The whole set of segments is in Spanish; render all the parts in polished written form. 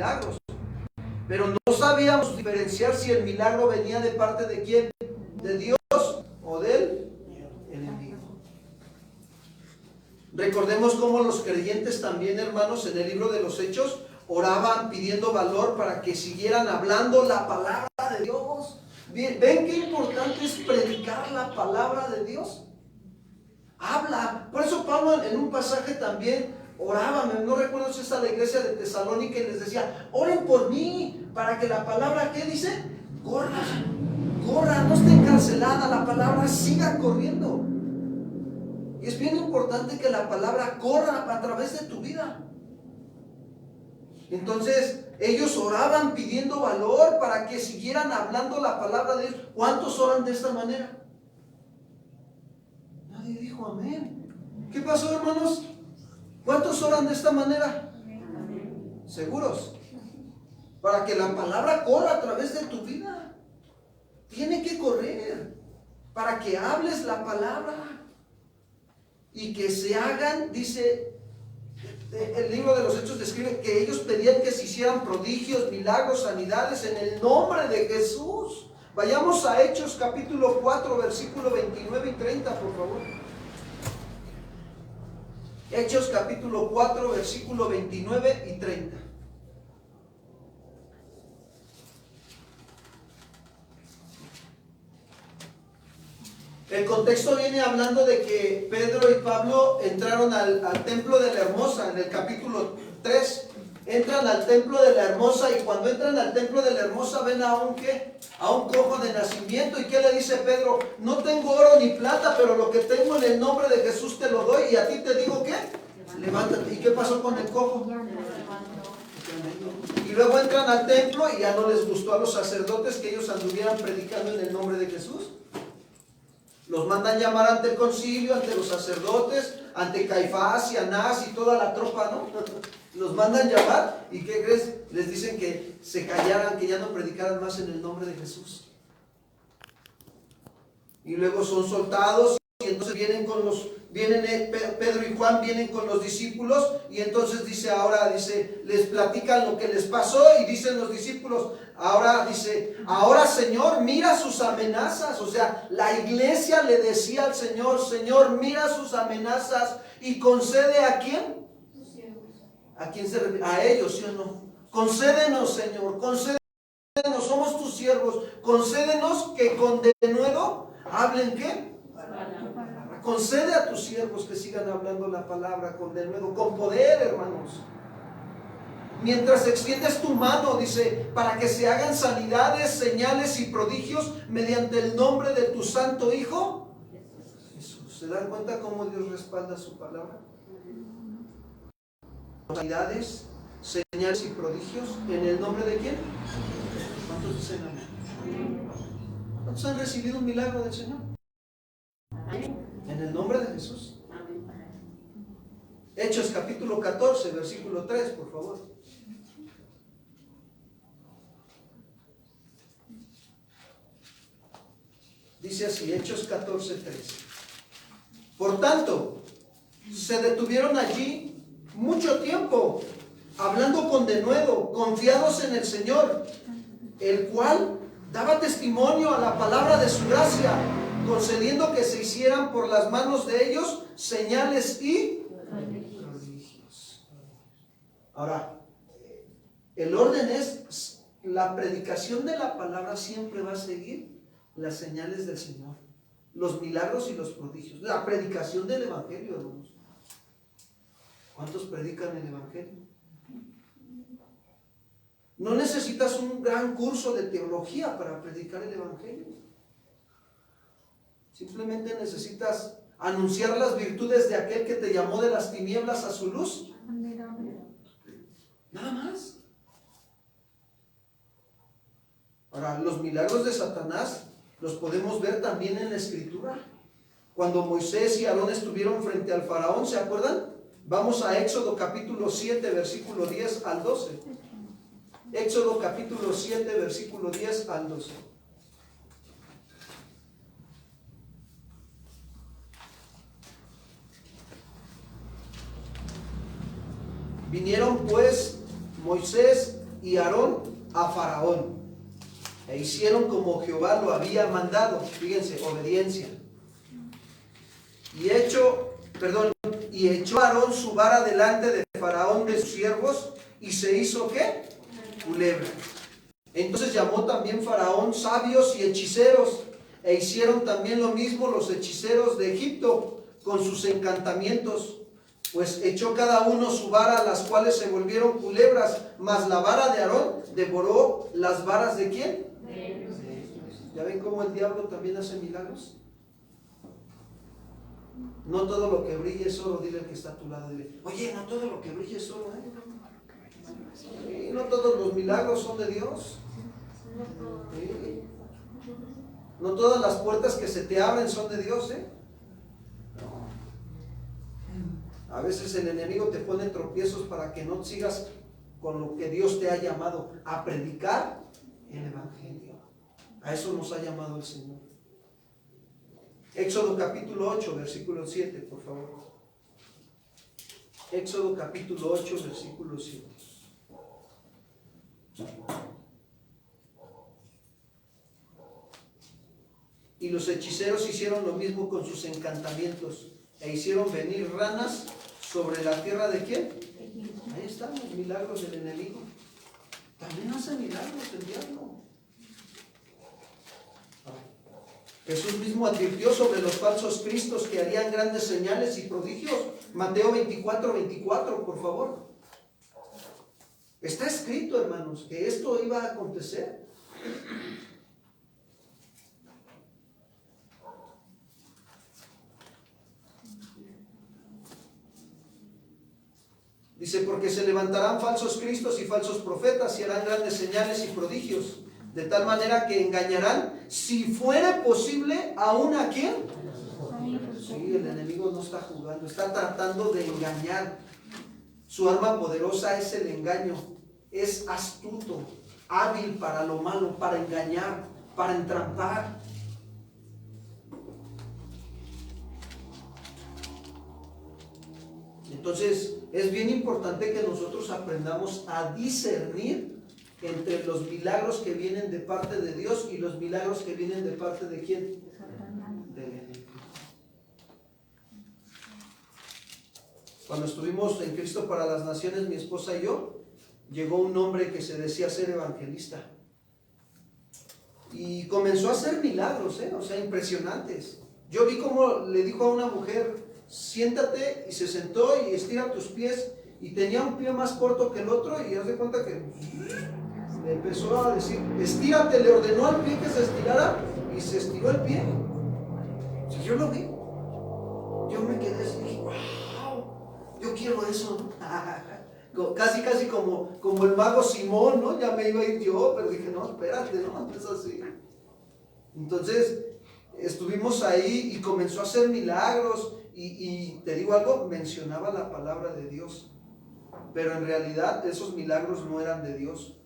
milagros. Pero no sabíamos diferenciar si el milagro venía de parte de quién, de Dios o del enemigo. Recordemos cómo los creyentes también, hermanos, en el libro de los Hechos, oraban pidiendo valor para que siguieran hablando la palabra de Dios. ¿Ven qué importante es predicar la palabra de Dios? Habla. Por eso Pablo en un pasaje también oraba, no recuerdo si es a la iglesia de Tesalónica, y les decía, oren por mí, para que la palabra, ¿qué dice? Corra, no esté encarcelada, la palabra siga corriendo. Y es bien importante que la palabra corra a través de tu vida. Entonces, ellos oraban pidiendo valor para que siguieran hablando la palabra de Dios. ¿Cuántos oran de esta manera? Nadie dijo amén. ¿Qué pasó, hermanos? ¿Cuántos oran de esta manera? ¿Seguros? Para que la palabra corra a través de tu vida. Tiene que correr para que hables la palabra y que se hagan, dice el libro de los Hechos, describe que ellos pedían que se hicieran prodigios, milagros, sanidades en el nombre de Jesús. Vayamos a Hechos capítulo 4, versículo 29 y 30, por favor. Hechos capítulo 4, versículo 29 y 30. El contexto viene hablando de que Pedro y Pablo entraron al templo de la Hermosa, en el capítulo 3. Entran al templo de la Hermosa, y cuando entran al templo de la Hermosa ven a un cojo de nacimiento. ¿Y qué le dice Pedro? No tengo oro ni plata, pero lo que tengo en el nombre de Jesús te lo doy, y a ti te digo ¿qué? Levántate. ¿Y qué pasó con el cojo? Y luego entran al templo y ya no les gustó a los sacerdotes que ellos anduvieran predicando en el nombre de Jesús. Los mandan llamar ante el concilio, ante los sacerdotes, ante Caifás y Anás y toda la tropa, ¿no? Los mandan llamar, y ¿qué crees? Les dicen que se callaran, que ya no predicaran más en el nombre de Jesús. Y luego son soltados, y entonces Pedro y Juan vienen con los discípulos, y entonces les platican lo que les pasó, y dicen los discípulos, ahora Señor, mira sus amenazas. O sea, la iglesia le decía al Señor, Señor, mira sus amenazas, y concede ¿a quién? ¿A quién se refiere? A ellos, ¿sí o no? Concédenos, Señor, concédenos, somos tus siervos, concédenos que con denuedo hablen ¿qué? Concede a tus siervos que sigan hablando la palabra con denuedo, con poder, hermanos. Mientras extiendes tu mano, dice, para que se hagan sanidades, señales y prodigios mediante el nombre de tu santo Hijo Jesús. ¿Se dan cuenta cómo Dios respalda su palabra? Sanidades, señales y prodigios en el nombre de ¿quién? ¿Cuántos dicen amén? ¿Cuántos han recibido un milagro del Señor? En el nombre de Jesús. Hechos capítulo 14, versículo 3, por favor. Dice así, Hechos 14, 3. Por tanto, se detuvieron allí mucho tiempo, hablando con denuedo, confiados en el Señor, el cual daba testimonio a la palabra de su gracia, concediendo que se hicieran por las manos de ellos señales y prodigios. Ahora, el orden es, la predicación de la palabra siempre va a seguir las señales del Señor, los milagros y los prodigios, la predicación del Evangelio, hermanos. ¿Cuántos predican el Evangelio? No necesitas un gran curso de teología para predicar el Evangelio. Simplemente necesitas anunciar las virtudes de aquel que te llamó de las tinieblas a su luz. Nada más. Ahora, los milagros de Satanás los podemos ver también en la Escritura. Cuando Moisés y Aarón estuvieron frente al faraón, ¿se acuerdan? Vamos a Éxodo capítulo 7, versículo 10 al 12. Éxodo capítulo 7, versículo 10 al 12. Vinieron pues Moisés y Aarón a Faraón. E hicieron como Jehová lo había mandado. Fíjense, obediencia. Y echó Aarón su vara delante de Faraón de sus siervos, y se hizo ¿qué? Culebra. Entonces llamó también Faraón sabios y hechiceros, e hicieron también lo mismo los hechiceros de Egipto con sus encantamientos. Pues echó cada uno su vara, las cuales se volvieron culebras, mas la vara de Aarón devoró las varas ¿de quién? ¿Ya ven cómo el diablo también hace milagros? No todo lo que brille es oro. Dile al que está a tu lado, dile, oye, no todo lo que brille es oro, ¿eh? No todos los milagros son de Dios. ¿Sí? No todas las puertas que se te abren son de Dios, ¿eh? No. A veces el enemigo te pone tropiezos para que no sigas con lo que Dios te ha llamado, a predicar el evangelio. A eso nos ha llamado el Señor. Éxodo capítulo 8, versículo 7, por favor. Éxodo capítulo 8, versículo 7. Y los hechiceros hicieron lo mismo con sus encantamientos, e hicieron venir ranas sobre la tierra ¿de quién? Ahí están los milagros del enemigo. También hace milagros el diablo. Jesús mismo advirtió sobre los falsos cristos que harían grandes señales y prodigios. Mateo 24, 24, por favor. Está escrito, hermanos, que esto iba a acontecer. Dice, porque se levantarán falsos cristos y falsos profetas y harán grandes señales y prodigios, de tal manera que engañarán, si fuere posible, aún a quién. Sí, el enemigo no está jugando, está tratando de engañar. Su arma poderosa es el engaño. Es astuto, hábil para lo malo, para engañar, para entrampar. Entonces, es bien importante que nosotros aprendamos a discernir entre los milagros que vienen de parte de Dios y los milagros que vienen de parte de ¿quién? Del enemigo. Cuando estuvimos en Cristo para las Naciones, mi esposa y yo, llegó un hombre que se decía ser evangelista y comenzó a hacer milagros, o sea, impresionantes. Yo vi cómo le dijo a una mujer, siéntate, y se sentó y estira tus pies, y tenía un pie más corto que el otro, y haz de cuenta que le empezó a decir, estírate, le ordenó al pie que se estirara, y se estiró el pie. O sea, yo lo vi, yo me quedé así, dije, wow, yo quiero eso, ¿no? Casi como el mago Simón, ¿no? Ya me iba a ir yo, pero dije, no, espérate, no es así. Entonces estuvimos ahí y comenzó a hacer milagros, y te digo algo, mencionaba la palabra de Dios, pero en realidad esos milagros no eran de Dios.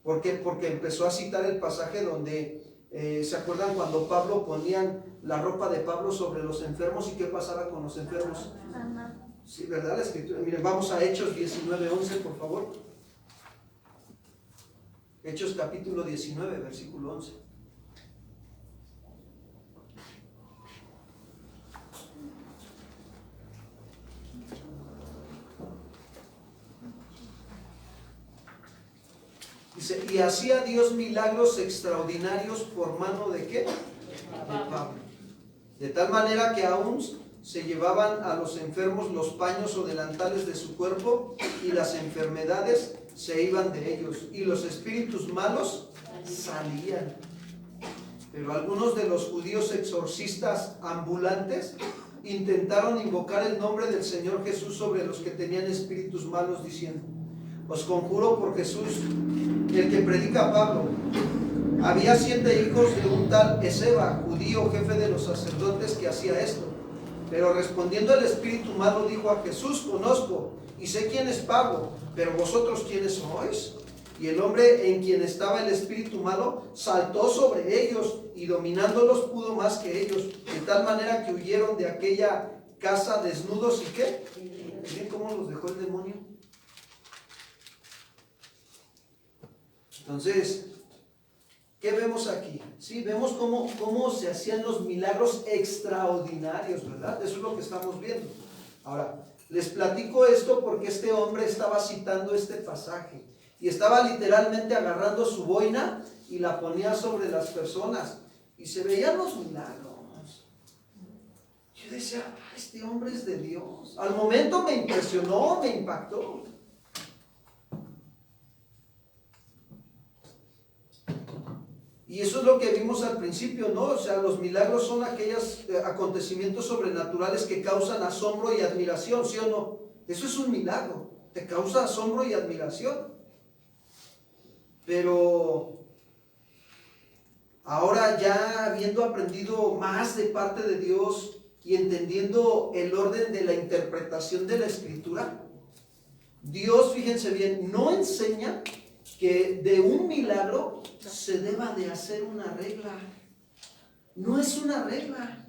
¿Por qué? Porque empezó a citar el pasaje donde ¿se acuerdan cuando Pablo ponían la ropa de Pablo sobre los enfermos y qué pasaba con los enfermos? Sí, ¿verdad? La escritura. Miren, vamos a Hechos 19:11, por favor. Hechos capítulo 19, versículo 11. Dice, y hacía Dios milagros extraordinarios por mano ¿de qué? De Pablo. De tal manera que aún se llevaban a los enfermos los paños o delantales de su cuerpo, y las enfermedades se iban de ellos, y los espíritus malos salían. Pero algunos de los judíos exorcistas ambulantes intentaron invocar el nombre del Señor Jesús sobre los que tenían espíritus malos, diciendo, os conjuro por Jesús, el que predica Pablo. Había 7 hijos de un tal Eseba, judío, jefe de los sacerdotes, que hacía esto. Pero respondiendo el espíritu malo dijo a Jesús, conozco y sé quién es Pablo, pero vosotros quiénes sois. Y el hombre en quien estaba el espíritu malo saltó sobre ellos y dominándolos pudo más que ellos, de tal manera que huyeron de aquella casa desnudos y ¿qué? ¿Miren cómo los dejó el demonio? Entonces, ¿qué vemos aquí? Sí, vemos cómo se hacían los milagros extraordinarios, ¿verdad? Eso es lo que estamos viendo. Ahora, les platico esto porque este hombre estaba citando este pasaje y estaba literalmente agarrando su boina y la ponía sobre las personas y se veían los milagros. Yo decía, este hombre es de Dios. Al momento me impresionó, me impactó. Y eso es lo que vimos al principio, ¿no? O sea, los milagros son aquellos acontecimientos sobrenaturales que causan asombro y admiración, ¿sí o no? Eso es un milagro, te causa asombro y admiración. Pero ahora ya habiendo aprendido más de parte de Dios y entendiendo el orden de la interpretación de la Escritura, Dios, fíjense bien, no enseña que de un milagro se deba de hacer una regla. No es una regla.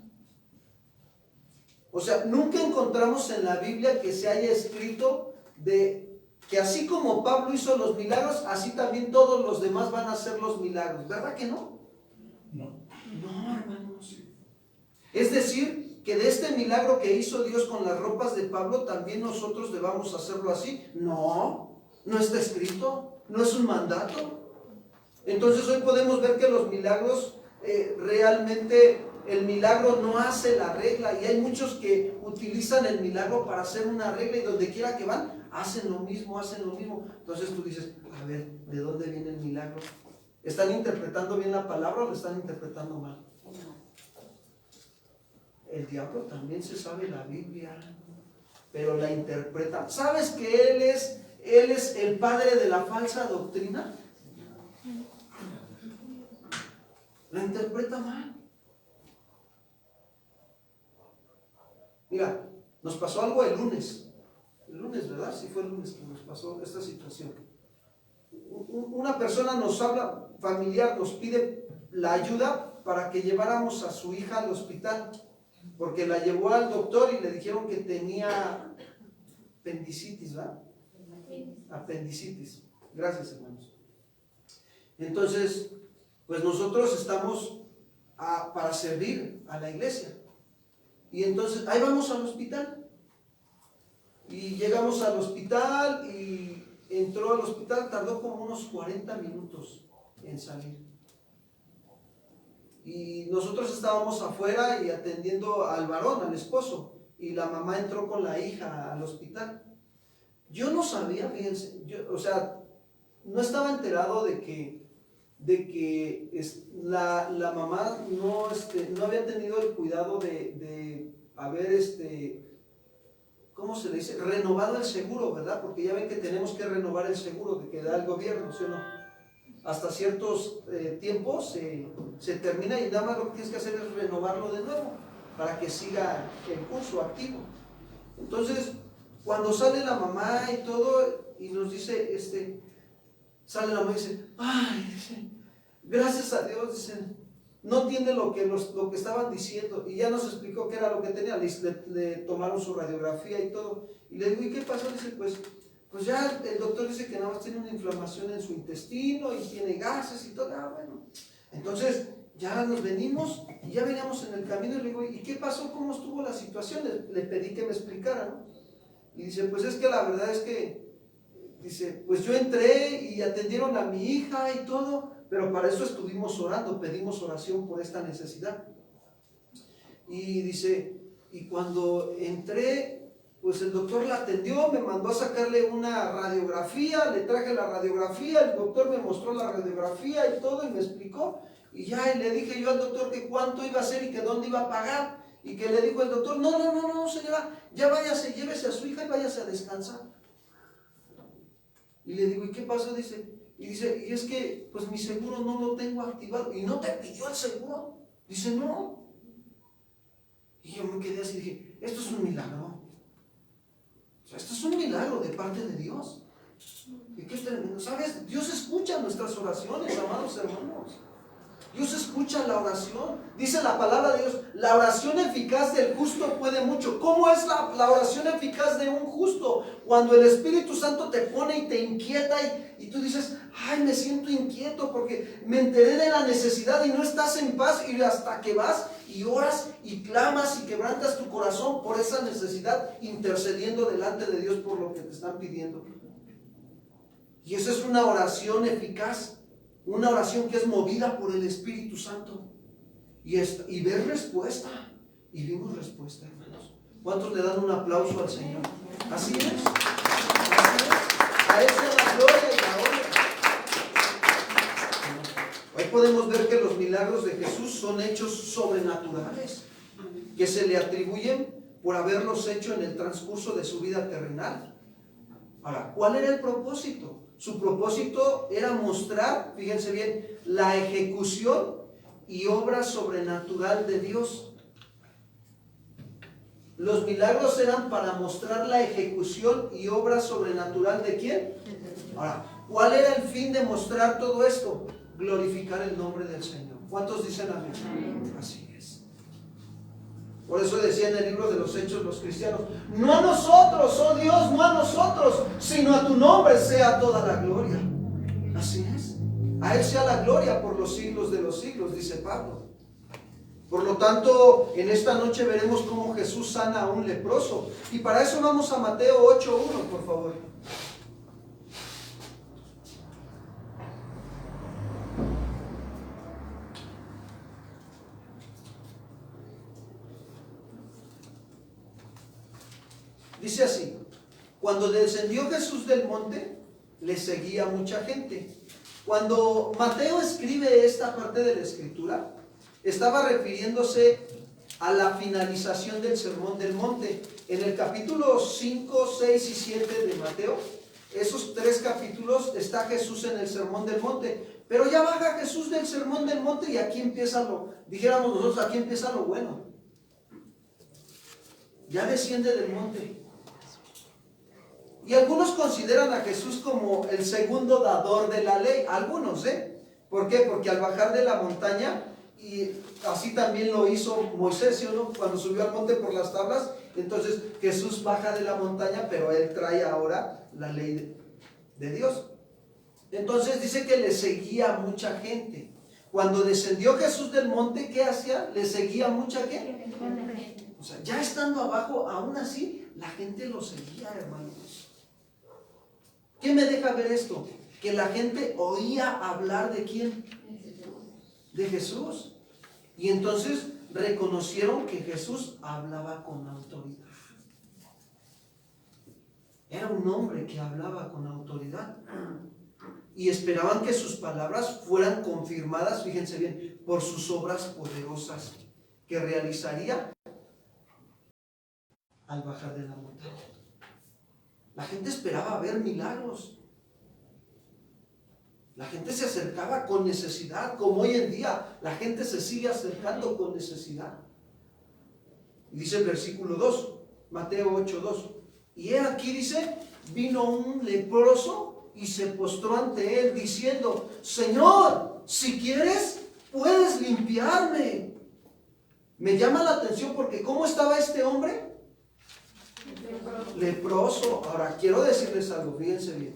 O sea, nunca encontramos en la Biblia que se haya escrito de que así como Pablo hizo los milagros, así también todos los demás van a hacer los milagros. ¿Verdad que no? No. No, hermanos. Es decir, que de este milagro que hizo Dios con las ropas de Pablo, también nosotros debamos hacerlo así. No, no está escrito, no es un mandato. Entonces hoy podemos ver que los milagros, realmente el milagro no hace la regla, y hay muchos que utilizan el milagro para hacer una regla y donde quiera que van, hacen lo mismo, hacen lo mismo. Entonces tú dices, a ver, ¿de dónde viene el milagro? ¿Están interpretando bien la palabra o lo están interpretando mal? El diablo también se sabe la Biblia, pero la interpreta. ¿Sabes que él es el padre de la falsa doctrina? La interpreta mal. Mira, nos pasó algo el lunes, ¿verdad? Sí fue el lunes que nos pasó esta situación. Una persona nos habla, familiar, nos pide la ayuda para que lleváramos a su hija al hospital, porque la llevó al doctor y le dijeron que tenía apendicitis, ¿verdad? Apendicitis. Gracias, hermanos. Entonces, pues nosotros estamos para servir a la iglesia. Y entonces, ahí vamos al hospital. Y llegamos al hospital y entró al hospital, tardó como unos 40 minutos en salir. Y nosotros estábamos afuera y atendiendo al varón, al esposo, y la mamá entró con la hija al hospital. Yo no sabía, fíjense, o sea, no estaba enterado de que la mamá no había tenido el cuidado de haber, ¿cómo se le dice? Renovado el seguro, ¿verdad? Porque ya ven que tenemos que renovar el seguro que da el gobierno, ¿sí o no? Hasta ciertos tiempos se termina y nada más lo que tienes que hacer es renovarlo de nuevo para que siga el curso activo. Entonces, cuando sale la mamá y todo, y nos dice, sale la mamá y dice, ay, dice, gracias a Dios, dice, no tiene lo que estaban diciendo, y ya nos explicó qué era lo que tenía, le tomaron su radiografía y todo, y le digo, ¿y qué pasó? Dice, pues ya el doctor dice que nada más tiene una inflamación en su intestino y tiene gases y todo. Bueno, entonces ya nos venimos y ya veníamos en el camino y le digo, ¿y qué pasó? ¿Cómo estuvo la situación? Le pedí que me explicara, ¿no? Y dice, pues es que la verdad es que, dice, pues yo entré y atendieron a mi hija y todo, pero para eso estuvimos orando, pedimos oración por esta necesidad. Y dice, y cuando entré, pues el doctor la atendió, me mandó a sacarle una radiografía, le traje la radiografía, el doctor me mostró la radiografía y todo y me explicó, y ya y le dije yo al doctor que cuánto iba a hacer y que dónde iba a pagar, y que le dijo el doctor, no señora, ya váyase, llévese a su hija y váyase a descansar. Y le digo, ¿y qué pasó? Dice, y es que pues mi seguro no lo tengo activado. ¿Y no te pidió el seguro? Dice, no. Y yo me quedé así y dije, esto es un milagro. O sea, esto es un milagro de parte de Dios. Y qué tremendo. ¿Sabes? Dios escucha nuestras oraciones, amados hermanos. Dios escucha la oración. Dice la palabra de Dios, la oración eficaz del justo puede mucho. ¿Cómo es la oración eficaz de un justo? Cuando el Espíritu Santo te pone y te inquieta y tú dices, ay, me siento inquieto porque me enteré de la necesidad y no estás en paz, y hasta que vas y oras y clamas y quebrantas tu corazón por esa necesidad, intercediendo delante de Dios por lo que te están pidiendo. Y esa es una oración eficaz. Una oración que es movida por el Espíritu Santo. Y ver respuesta. Y vimos respuesta, hermanos. ¿Cuántos le dan un aplauso al Señor? Así es. Así es. A Él sea la gloria y la honra. Hoy podemos ver que los milagros de Jesús son hechos sobrenaturales, que se le atribuyen por haberlos hecho en el transcurso de su vida terrenal. Ahora, ¿cuál era el propósito? Su propósito era mostrar, fíjense bien, la ejecución y obra sobrenatural de Dios. Los milagros eran para mostrar la ejecución y obra sobrenatural ¿de quién? Ahora, ¿cuál era el fin de mostrar todo esto? Glorificar el nombre del Señor. ¿Cuántos dicen amén? Así es. Por eso decía en el libro de los Hechos los cristianos, no a nosotros, oh Dios, no a nosotros, sino a tu nombre sea toda la gloria. Así es. A Él sea la gloria por los siglos de los siglos, dice Pablo. Por lo tanto, en esta noche veremos cómo Jesús sana a un leproso. Y para eso vamos a Mateo 8:1, por favor. Dice así: cuando descendió Jesús del monte, le seguía mucha gente. Cuando Mateo escribe esta parte de la escritura, estaba refiriéndose a la finalización del sermón del monte. En el capítulo 5, 6 y 7 de Mateo, esos 3 capítulos, está Jesús en el sermón del monte. Pero ya baja Jesús del sermón del monte y aquí empieza dijéramos nosotros, aquí empieza lo bueno. Ya desciende del monte. Y algunos consideran a Jesús como el segundo dador de la ley. Algunos, ¿por qué? Porque al bajar de la montaña, y así también lo hizo Moisés, ¿sí o no? Cuando subió al monte por las tablas, entonces Jesús baja de la montaña, pero Él trae ahora la ley de Dios. Entonces dice que le seguía mucha gente. Cuando descendió Jesús del monte, ¿qué hacía? Le seguía mucha gente. O sea, ya estando abajo, aún así, la gente lo seguía, hermanos. ¿Qué me deja ver esto? Que la gente oía hablar ¿de quién? De Jesús. Y entonces reconocieron que Jesús hablaba con autoridad. Era un hombre que hablaba con autoridad. Y esperaban que sus palabras fueran confirmadas, fíjense bien, por sus obras poderosas que realizaría al bajar de la montaña. La gente esperaba ver milagros. La gente se acercaba con necesidad, como hoy en día la gente se sigue acercando con necesidad. Y dice el versículo 2, Mateo 8:2. Y he aquí, dice, vino un leproso y se postró ante él diciendo: Señor, si quieres, puedes limpiarme. Me llama la atención porque ¿cómo estaba este hombre? Leproso. Ahora, quiero decirles algo, fíjense bien.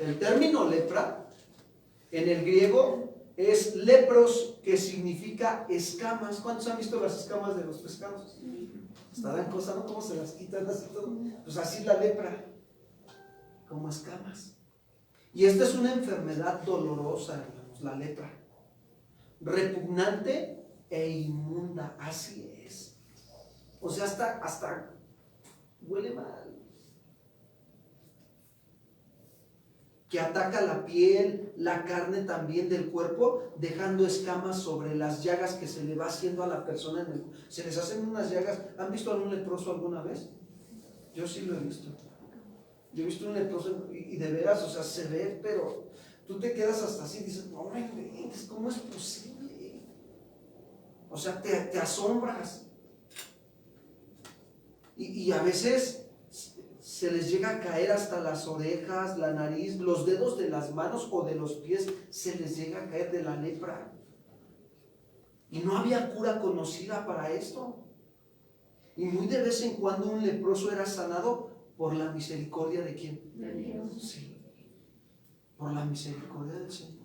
El término lepra, en el griego, es lepros, que significa escamas. ¿Cuántos han visto las escamas de los pescados? Hasta dan cosa, ¿no? ¿Cómo se las quitan así todo? Pues así la lepra, como escamas. Y esta es una enfermedad dolorosa, hermanos, la lepra. Repugnante e inmunda, así es. O sea, hasta huele mal. Que ataca la piel, la carne también del cuerpo, dejando escamas sobre las llagas que se le va haciendo a la persona. Se les hacen unas llagas. ¿Han visto a un leproso alguna vez? Yo sí lo he visto. Yo he visto un leproso y de veras, o sea, se ve, pero tú te quedas hasta así y dices, no me inventes, ¿cómo es posible? O sea, te asombras. Y a veces se les llega a caer hasta las orejas, la nariz, los dedos de las manos o de los pies, se les llega a caer de la lepra. Y no había cura conocida para esto. Y muy de vez en cuando un leproso era sanado por la misericordia ¿de quién? De Dios. Sí, por la misericordia del Señor.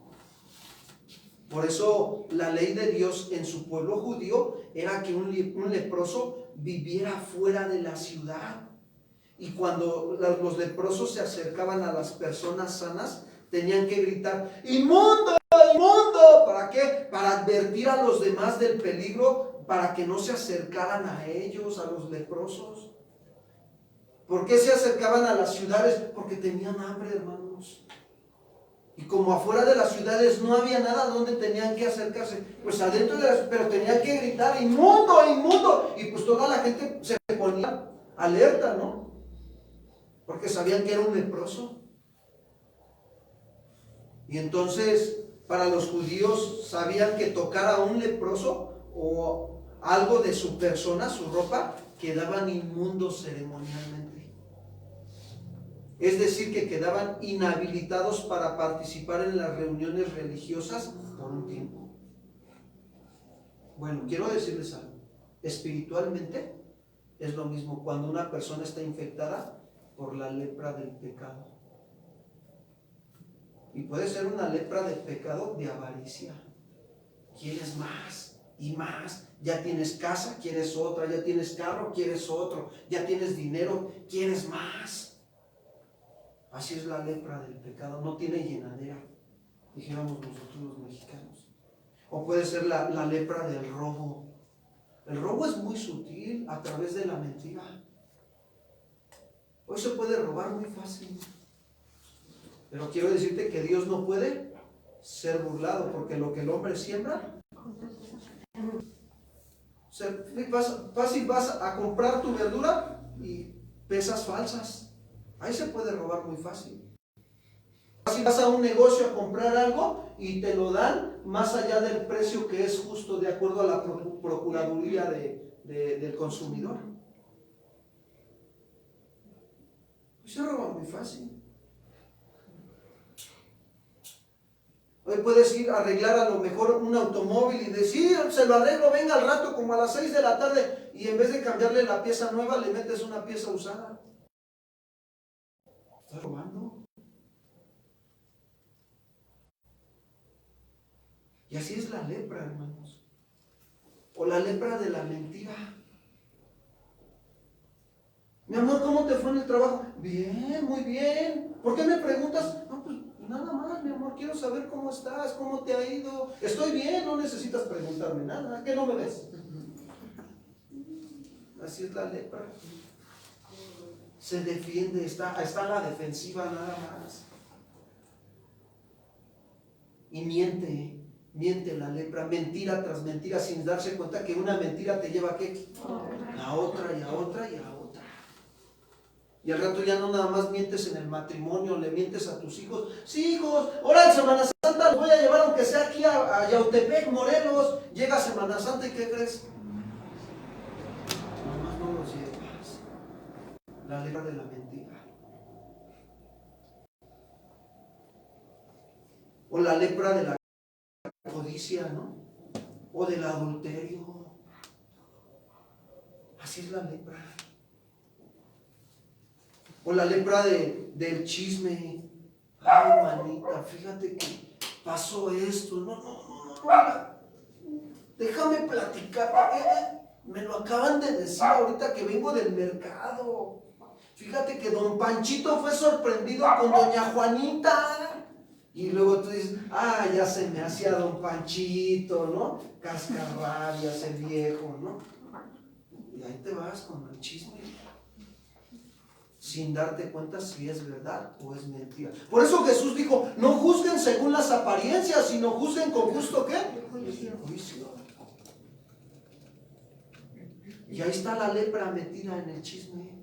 Por eso la ley de Dios en su pueblo judío era que un leproso viviera fuera de la ciudad. Y cuando los leprosos se acercaban a las personas sanas, tenían que gritar: ¡inmundo, inmundo! ¿Para qué? Para advertir a los demás del peligro, para que no se acercaran a ellos, a los leprosos. ¿Por qué se acercaban a las ciudades? Porque tenían hambre, hermanos. Y como afuera de las ciudades no había nada donde tenían que acercarse, pues adentro de las, pero tenían que gritar: ¡inmundo, inmundo! Y pues toda la gente se ponía alerta, ¿no? Porque sabían que era un leproso. Y entonces, para los judíos, sabían que tocar a un leproso o algo de su persona, su ropa, quedaban inmundos ceremonialmente. Es decir, que quedaban inhabilitados para participar en las reuniones religiosas por un tiempo. Bueno, quiero decirles algo. Espiritualmente es lo mismo cuando una persona está infectada por la lepra del pecado. Y puede ser una lepra del pecado de avaricia. Quieres más y más. Ya tienes casa, quieres otra. Ya tienes carro, quieres otro. Ya tienes dinero, quieres más. Así es la lepra del pecado. No tiene llenadera, dijéramos nosotros los mexicanos. O puede ser la lepra del robo. El robo es muy sutil a través de la mentira. Hoy se puede robar muy fácil. Pero quiero decirte que Dios no puede ser burlado, porque lo que el hombre siembra, o sea, fácil vas a comprar tu verdura y pesas falsas. Ahí se puede robar muy fácil. Fácil vas a un negocio a comprar algo y te lo dan más allá del precio que es justo de acuerdo a la Procuraduría del consumidor. Se roba muy fácil. Hoy puedes ir a arreglar a lo mejor un automóvil y decir: se lo arreglo, venga al rato como a las 6 de la tarde, y en vez de cambiarle la pieza nueva le metes una pieza usada. ¿Estás robando? Y así es la lepra, hermanos. O la lepra de la mentira. Mi amor, ¿cómo te fue en el trabajo? Bien, muy bien. ¿Por qué me preguntas? No, pues nada más, mi amor, quiero saber cómo estás, cómo te ha ido. Estoy bien, no necesitas preguntarme nada. ¿Qué no me ves? Así es la lepra. Se defiende, está a la defensiva nada más. Y miente la lepra, mentira tras mentira, sin darse cuenta que una mentira te lleva ¿a qué? A otra y a otra y a otra. Y al rato ya no nada más mientes en el matrimonio, le mientes a tus hijos. Sí, hijos, ahora en Semana Santa los voy a llevar, aunque sea aquí a Yautepec, Morelos. Llega Semana Santa y ¿qué crees? Nomás no los llevas. La lepra de la mentira. O la lepra de la codicia, ¿no? O del adulterio. Así es la lepra. O la lepra del chisme. Ay, manita, fíjate que pasó esto. No. Déjame platicar. Me lo acaban de decir ahorita que vengo del mercado. Fíjate que don Panchito fue sorprendido con doña Juanita. Y luego tú dices: ya se me hacía don Panchito, ¿no? Cascarrabias, el viejo, ¿no? Y ahí te vas con el chisme, sin darte cuenta si es verdad o es mentira. Por eso Jesús dijo: no juzguen según las apariencias, sino juzguen con justo ¿qué? Juicio. Y ahí está la lepra metida en el chisme.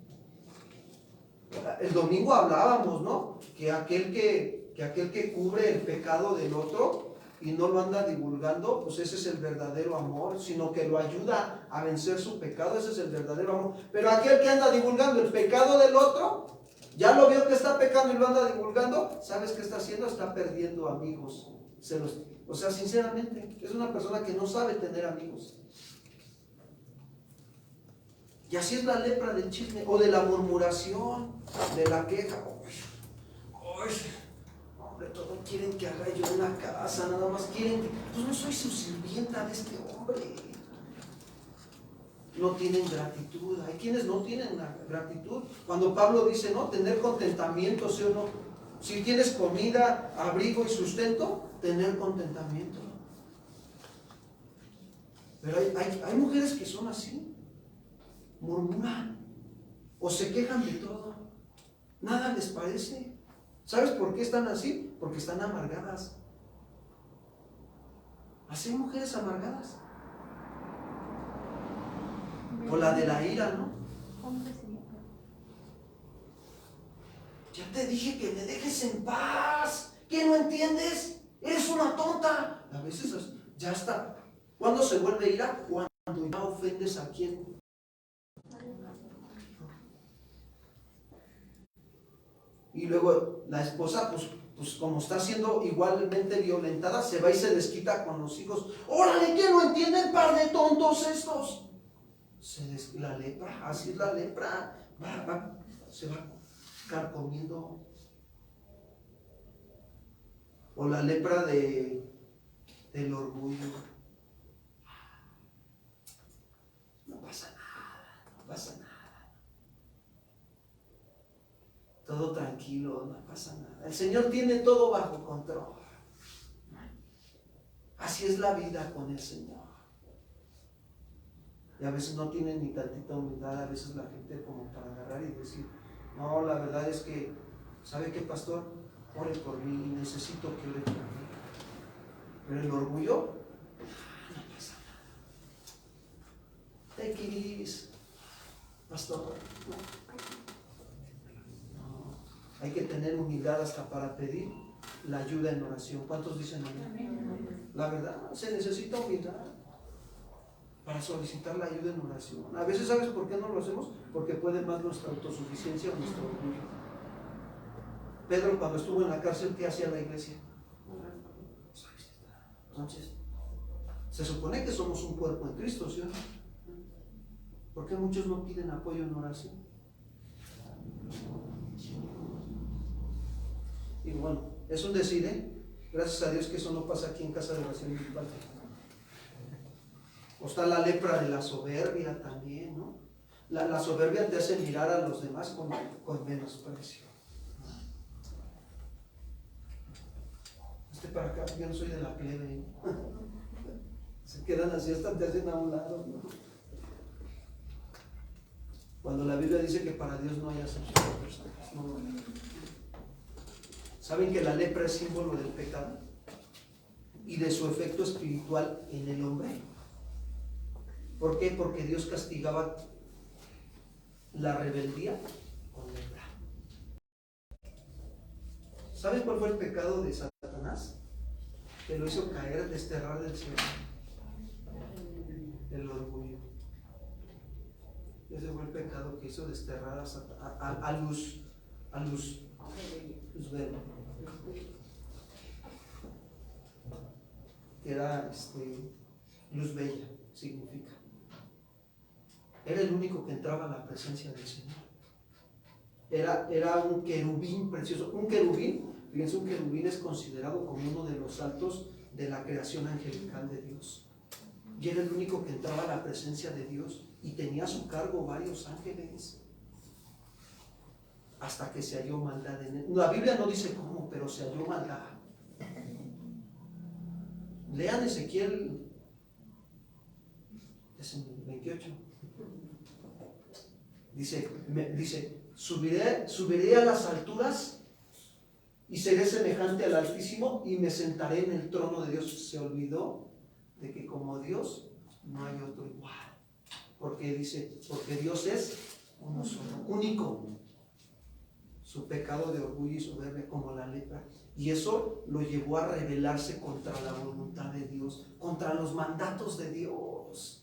El domingo hablábamos, ¿no? Que aquel que cubre el pecado del otro y no lo anda divulgando, pues ese es el verdadero amor, sino que lo ayuda a vencer su pecado, ese es el verdadero amor. Pero aquel que anda divulgando el pecado del otro, ya lo vio que está pecando y lo anda divulgando, ¿sabes qué está haciendo? Está perdiendo amigos, O sea, sinceramente, es una persona que no sabe tener amigos. Y así es la lepra del chisme, o de la murmuración, de la queja. Hombre, todo quieren que haga yo en la casa, nada más quieren que... Pues no soy su sirvienta de este hombre. No tienen gratitud. Hay quienes no tienen gratitud. Cuando Pablo dice, ¿no? Tener contentamiento, ¿sí o no? Si tienes comida, abrigo y sustento, tener contentamiento. Pero hay mujeres que son así. Murmuran o se quejan de todo. Nada les parece. ¿Sabes por qué están así? Porque están amargadas. Así hay mujeres amargadas. O la de la ira, ¿no? Ya te dije que me dejes en paz. ¿Qué no entiendes? Eres una tonta. A veces ya está. ¿Cuándo se vuelve ira? Cuando ya ofendes a quien. Y luego la esposa, pues como está siendo igualmente violentada, se va y se desquita con los hijos. ¡Órale, que no entienden, par de tontos estos! La lepra, así es la lepra, se va carcomiendo. O la lepra del orgullo. No pasa nada, no pasa nada. Todo tranquilo, no pasa nada. El Señor tiene todo bajo control. Así es la vida con el Señor. Y a veces no tienen ni tantita humildad, a veces la gente como para agarrar y decir, no, la verdad es que, ¿sabe qué, pastor? Ore por mí, necesito que ore por mí. Pero el orgullo, no pasa nada. Take it easy, pastor. No, hay que tener humildad hasta para pedir la ayuda en oración. ¿Cuántos dicen amén? La verdad, se necesita humildad para solicitar la ayuda en oración. A veces, ¿sabes por qué no lo hacemos? Porque puede más nuestra autosuficiencia o nuestro orgullo. Pedro, cuando estuvo en la cárcel, ¿qué hacía la iglesia? Entonces, se supone que somos un cuerpo en Cristo, ¿sí o no? ¿Por qué muchos no piden apoyo en oración? Y bueno, es un decir, ¿eh? Gracias a Dios que eso no pasa aquí en Casa de Oración Virtual. O está la lepra de la soberbia también, ¿no? La soberbia te hace mirar a los demás con menosprecio. Para acá, yo no soy de la plebe, ¿no? Se quedan así hasta te hacen a un lado, ¿no? Cuando la Biblia dice que para Dios no hay acepción de personas, no. ¿Saben que la lepra es símbolo del pecado y de su efecto espiritual en el hombre? ¿Por qué? Porque Dios castigaba la rebeldía con lepra. ¿Saben cuál fue el pecado de Satanás? Que lo hizo caer, desterrar del cielo. El orgullo. Ese fue el pecado que hizo desterrar a Luz Verde. Que era luz bella, significa. Era el único que entraba a la presencia del Señor. Era un querubín precioso. Un querubín, fíjense, un querubín es considerado como uno de los altos de la creación angelical de Dios. Y era el único que entraba a la presencia de Dios y tenía a su cargo varios ángeles. Hasta que se halló maldad en él. La Biblia no dice cómo, pero se halló maldad. Lean Ezequiel 28. Dice, subiré a las alturas y seré semejante al Altísimo y me sentaré en el trono de Dios. Se olvidó de que como Dios no hay otro igual. Porque Dios es uno solo, único. Su pecado de orgullo y soberbia como la lepra. Y eso lo llevó a rebelarse contra la voluntad de Dios, contra los mandatos de Dios.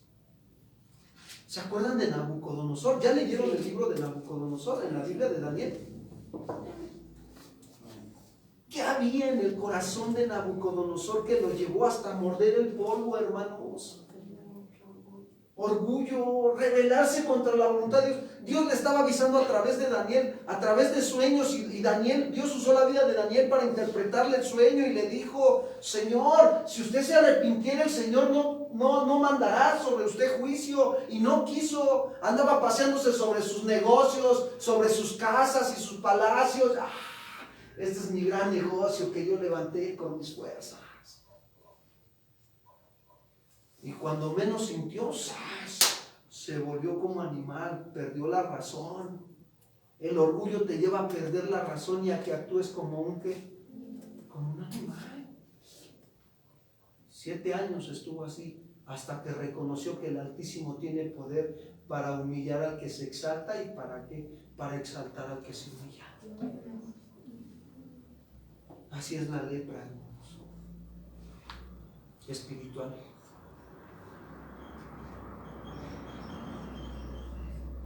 ¿Se acuerdan de Nabucodonosor? ¿Ya leyeron el libro de Nabucodonosor en la Biblia de Daniel? ¿Qué había en el corazón de Nabucodonosor que lo llevó hasta morder el polvo, hermanos? Orgullo, rebelarse contra la voluntad de Dios. Dios le estaba avisando a través de Daniel, a través de sueños, y Daniel, Dios usó la vida de Daniel para interpretarle el sueño y le dijo: Señor, si usted se arrepintiera, el Señor no mandará sobre usted juicio. Y no quiso, andaba paseándose sobre sus negocios, sobre sus casas y sus palacios. Este es mi gran negocio que yo levanté con mis fuerzas. Y cuando menos sintió, se volvió como animal, perdió la razón. El orgullo te lleva a perder la razón y a que actúes como un animal. 7 años estuvo así, hasta que reconoció que el Altísimo tiene poder para humillar al que se exalta. ¿Y para qué? Para exaltar al que se humilla. Así es la lepra, hermanos, espiritual.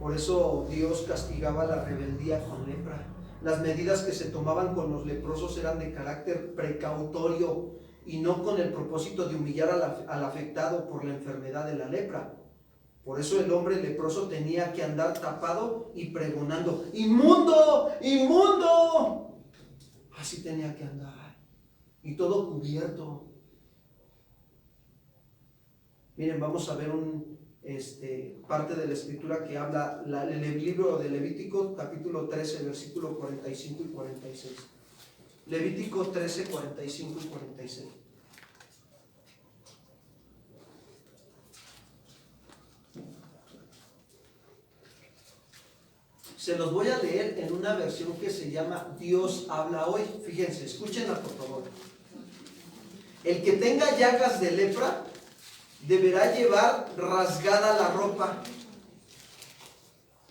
Por eso Dios castigaba la rebeldía con lepra. Las medidas que se tomaban con los leprosos eran de carácter precautorio y no con el propósito de humillar al afectado por la enfermedad de la lepra. Por eso el hombre leproso tenía que andar tapado y pregonando: ¡inmundo! ¡Inmundo! Así tenía que andar. Y todo cubierto. Miren, vamos a ver parte de la escritura que habla el libro de Levítico, capítulo 13, versículo 45 y 46. Levítico 13, 45 y 46. Se los voy a leer en una versión que se llama Dios habla hoy. Fíjense, escúchenla por favor. El que tenga llagas de lepra deberá llevar rasgada la ropa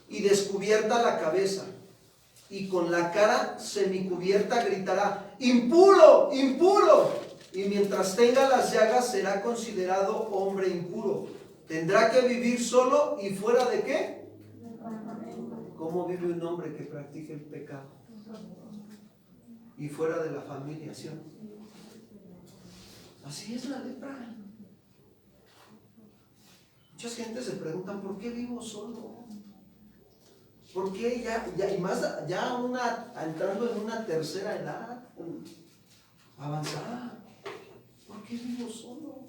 y descubierta la cabeza, y con la cara semicubierta gritará: ¡impuro! ¡Impuro! Y mientras tenga las llagas será considerado hombre impuro. Tendrá que vivir solo y fuera de ¿qué? ¿Cómo vive un hombre que practica el pecado? Y fuera de la familia, ¿sí? Así es la lepra. Muchas gentes se preguntan: ¿por qué vivo solo? ¿Por qué y más ya entrando en una tercera edad avanzada? ¿Por qué vivo solo?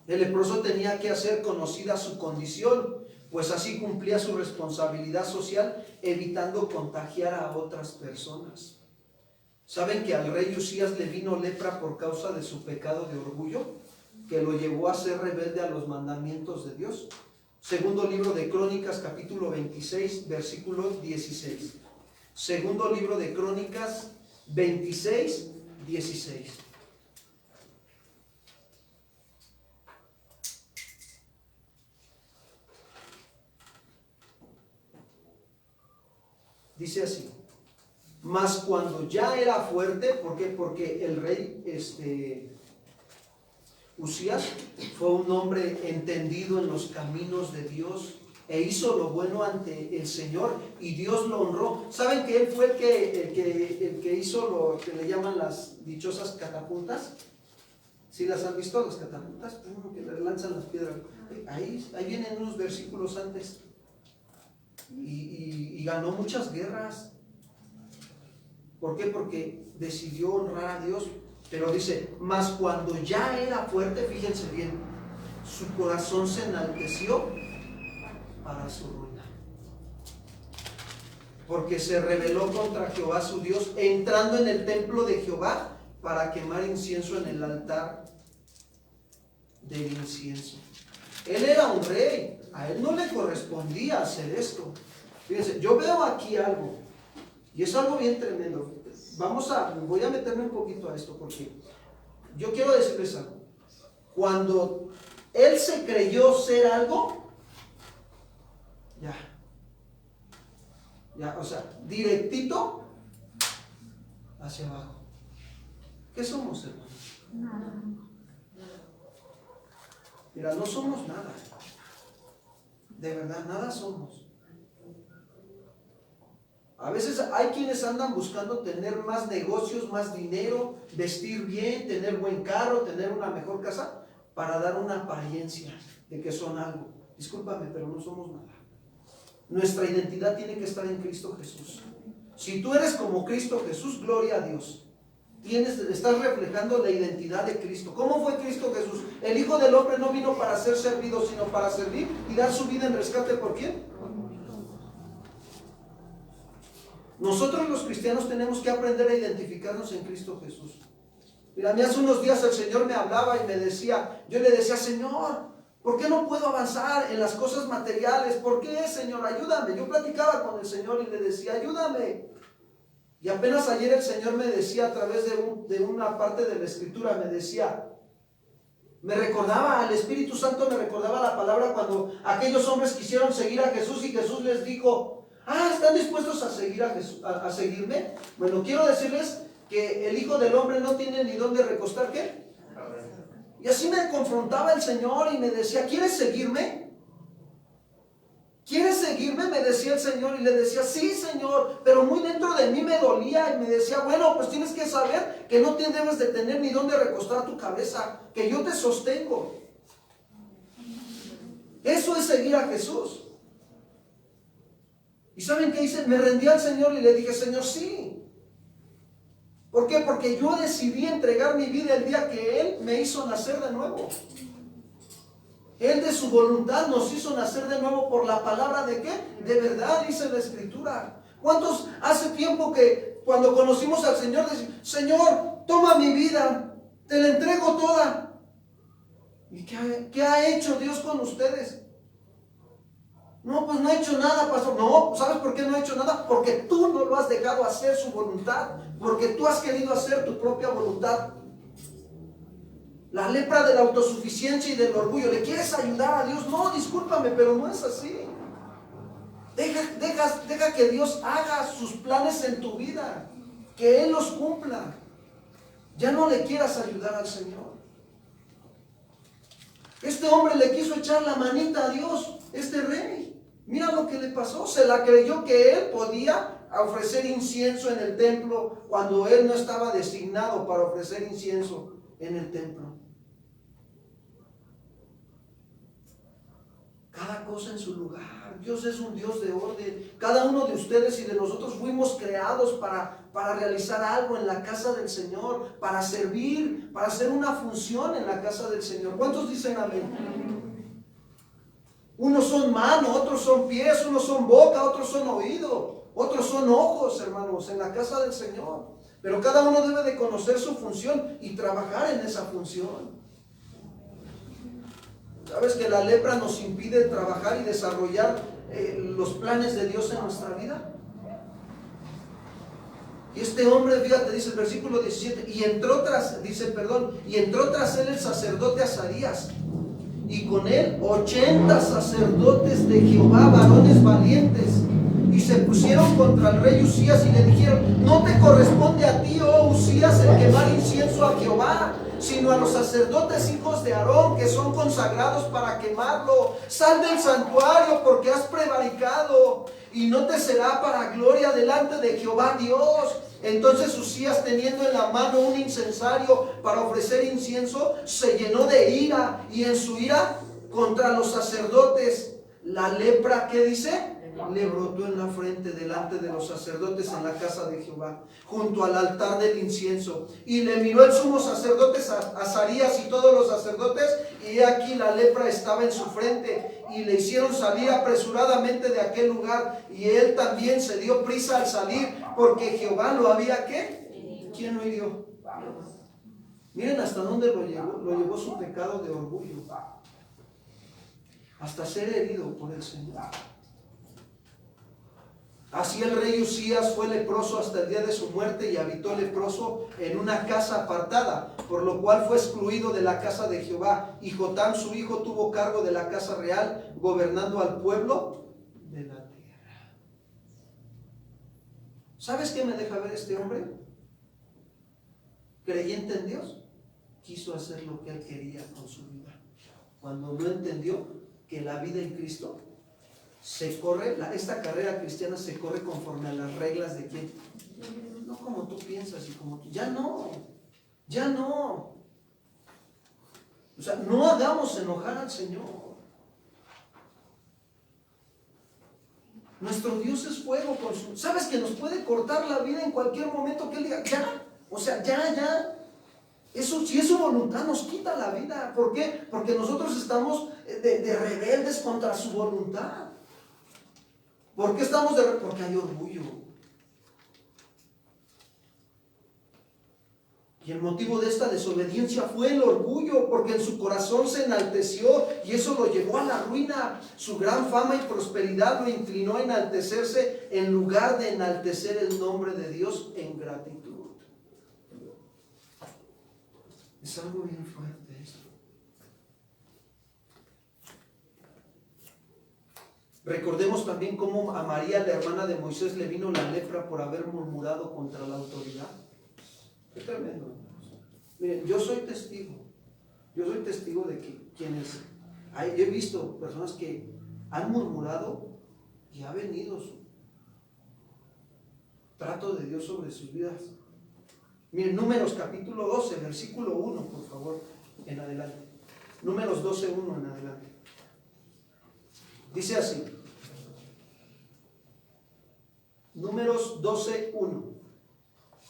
El leproso tenía que hacer conocida su condición, pues así cumplía su responsabilidad social, evitando contagiar a otras personas. ¿Saben que al rey Usías le vino lepra por causa de su pecado de orgullo, que lo llevó a ser rebelde a los mandamientos de Dios? Segundo libro de Crónicas, capítulo 26, versículo 16. Segundo libro de Crónicas 26, 16. Dice así: mas cuando ya era fuerte, ¿por qué? Porque el rey Usías fue un hombre entendido en los caminos de Dios e hizo lo bueno ante el Señor y Dios lo honró. ¿Saben que él fue el que hizo lo que le llaman las dichosas catapultas? ¿Sí las han visto, las catapultas? Que le lanzan las piedras. Ahí vienen unos versículos antes. Y ganó muchas guerras. ¿Por qué? Porque decidió honrar a Dios. Pero dice: mas cuando ya era fuerte, fíjense bien, su corazón se enalteció para su ruina, porque se rebeló contra Jehová su Dios, entrando en el templo de Jehová para quemar incienso en el altar del incienso. Él era un rey, a él no le correspondía hacer esto. Fíjense, yo veo aquí algo, y es algo bien tremendo. Voy a meterme un poquito a esto, porque yo quiero decirles algo. Cuando él se creyó ser algo, o sea, directito hacia abajo. ¿Qué somos, hermanos? Nada. Mira, no somos nada. De verdad, nada somos. A veces hay quienes andan buscando tener más negocios, más dinero, vestir bien, tener buen carro, tener una mejor casa, para dar una apariencia de que son algo. Discúlpame, pero no somos nada. Nuestra identidad tiene que estar en Cristo Jesús. Si tú eres como Cristo Jesús, gloria a Dios. Estás reflejando la identidad de Cristo. ¿Cómo fue Cristo Jesús? El Hijo del Hombre no vino para ser servido, sino para servir y dar su vida en rescate. ¿Por quién? Nosotros los cristianos tenemos que aprender a identificarnos en Cristo Jesús. Mira, a mí hace unos días el Señor me hablaba y me decía, yo le decía, Señor, ¿por qué no puedo avanzar en las cosas materiales? ¿Por qué, Señor? Ayúdame. Yo platicaba con el Señor y le decía, ayúdame. Y apenas ayer el Señor me decía a través de una parte de la Escritura, me decía, me recordaba, el Espíritu Santo me recordaba la palabra cuando aquellos hombres quisieron seguir a Jesús y Jesús les dijo, ¿están dispuestos a seguir a Jesús, a seguirme? Bueno, quiero decirles que el Hijo del Hombre no tiene ni dónde recostar, ¿qué? Y así me confrontaba el Señor y me decía, ¿quieres seguirme? ¿Quieres seguirme? Me decía el Señor y le decía, sí, Señor, pero muy dentro de mí me dolía y me decía, bueno, pues tienes que saber que no debes de tener ni dónde recostar tu cabeza, que yo te sostengo. Eso es seguir a Jesús. ¿Y saben qué hice? Me rendí al Señor y le dije, Señor, sí. ¿Por qué? Porque yo decidí entregar mi vida el día que Él me hizo nacer de nuevo. Él de su voluntad nos hizo nacer de nuevo por la palabra de ¿qué? De verdad, dice la Escritura. ¿Cuántos hace tiempo que cuando conocimos al Señor decimos, Señor, toma mi vida, te la entrego toda? ¿Y qué ha hecho Dios con ustedes? No, pues no he hecho nada, pastor. No, ¿sabes por qué no he hecho nada? Porque tú no lo has dejado hacer su voluntad, porque tú has querido hacer tu propia voluntad. La lepra de la autosuficiencia y del orgullo. ¿Le quieres ayudar a Dios? No, discúlpame, pero no es así. Deja que Dios haga sus planes en tu vida, que Él los cumpla. Ya no le quieras ayudar al Señor. Este hombre le quiso echar la manita a Dios, este rey. Mira lo que le pasó. Se la creyó que él podía ofrecer incienso en el templo cuando él no estaba designado para ofrecer incienso en el templo. Cada cosa en su lugar. Dios es un Dios de orden. Cada uno de ustedes y de nosotros fuimos creados para realizar algo en la casa del Señor, para servir, para hacer una función en la casa del Señor. ¿Cuántos dicen amén? Unos son manos, otros son pies, unos son boca, otros son oído, otros son ojos, hermanos, en la casa del Señor. Pero cada uno debe de conocer su función y trabajar en esa función. ¿Sabes que la lepra nos impide trabajar y desarrollar los planes de Dios en nuestra vida? Y este hombre, fíjate, dice el versículo 17, y entró tras él el sacerdote Azarías, y con él 80 sacerdotes de Jehová, varones valientes, y se pusieron contra el rey Usías y le dijeron, no te corresponde a ti, oh Usías, el quemar incienso a Jehová, sino a los sacerdotes hijos de Aarón, que son consagrados para quemarlo. Sal del santuario, porque has prevaricado, y no te será para gloria delante de Jehová Dios. Entonces Usías, teniendo en la mano un incensario para ofrecer incienso, se llenó de ira, y en su ira contra los sacerdotes, la lepra, ¿qué dice? Le brotó en la frente delante de los sacerdotes en la casa de Jehová, junto al altar del incienso. Y le miró el sumo sacerdote Azarías y todos los sacerdotes, y aquí la lepra estaba en su frente, y le hicieron salir apresuradamente de aquel lugar, y él también se dio prisa al salir, porque Jehová lo había, ¿qué? ¿Quién lo hirió? Miren hasta dónde lo llevó su pecado de orgullo, hasta ser herido por el Señor. Así el rey Usías fue leproso hasta el día de su muerte, y habitó leproso en una casa apartada, por lo cual fue excluido de la casa de Jehová. Y Jotam su hijo tuvo cargo de la casa real, gobernando al pueblo de la tierra. ¿Sabes qué me deja ver este hombre? Creyente en Dios, quiso hacer lo que él quería con su vida, cuando no entendió que la vida en Cristo se corre, esta carrera cristiana se corre conforme a las reglas de quién. No como tú piensas y como tú. Ya no. O sea, no hagamos enojar al Señor. Nuestro Dios es fuego. ¿Sabes que nos puede cortar la vida en cualquier momento que Él diga, ya? O sea, ya. Eso, si es su voluntad, nos quita la vida. ¿Por qué? Porque nosotros estamos de rebeldes contra su voluntad. ¿Por qué estamos de rebeldes? Porque hay orgullo. Y el motivo de esta desobediencia fue el orgullo, porque en su corazón se enalteció y eso lo llevó a la ruina. Su gran fama y prosperidad lo inclinó a enaltecerse en lugar de enaltecer el nombre de Dios en gratitud. Es algo bien fuerte esto. Recordemos también cómo a María, la hermana de Moisés, le vino la lepra por haber murmurado contra la autoridad. Qué tremendo. Miren, yo soy testigo de que yo he visto personas que han murmurado y ha venido su trato de Dios sobre sus vidas. Miren, Números capítulo 12, versículo 1, por favor, en adelante. Números 12, 1 en adelante. Dice así. Números 12, 1.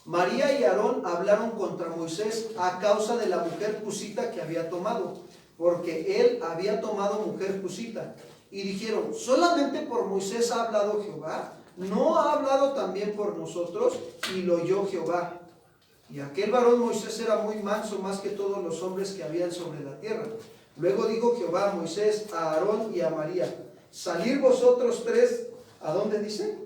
María y Aarón hablaron contra Moisés a causa de la mujer cusita que había tomado, porque él había tomado mujer cusita. Y dijeron, ¿solamente por Moisés ha hablado Jehová? ¿No ha hablado también por nosotros? Y lo oyó Jehová. Y aquel varón Moisés era muy manso, más que todos los hombres que habían sobre la tierra. Luego dijo Jehová a Moisés, a Aarón y a María, salir vosotros tres, ¿a dónde dice?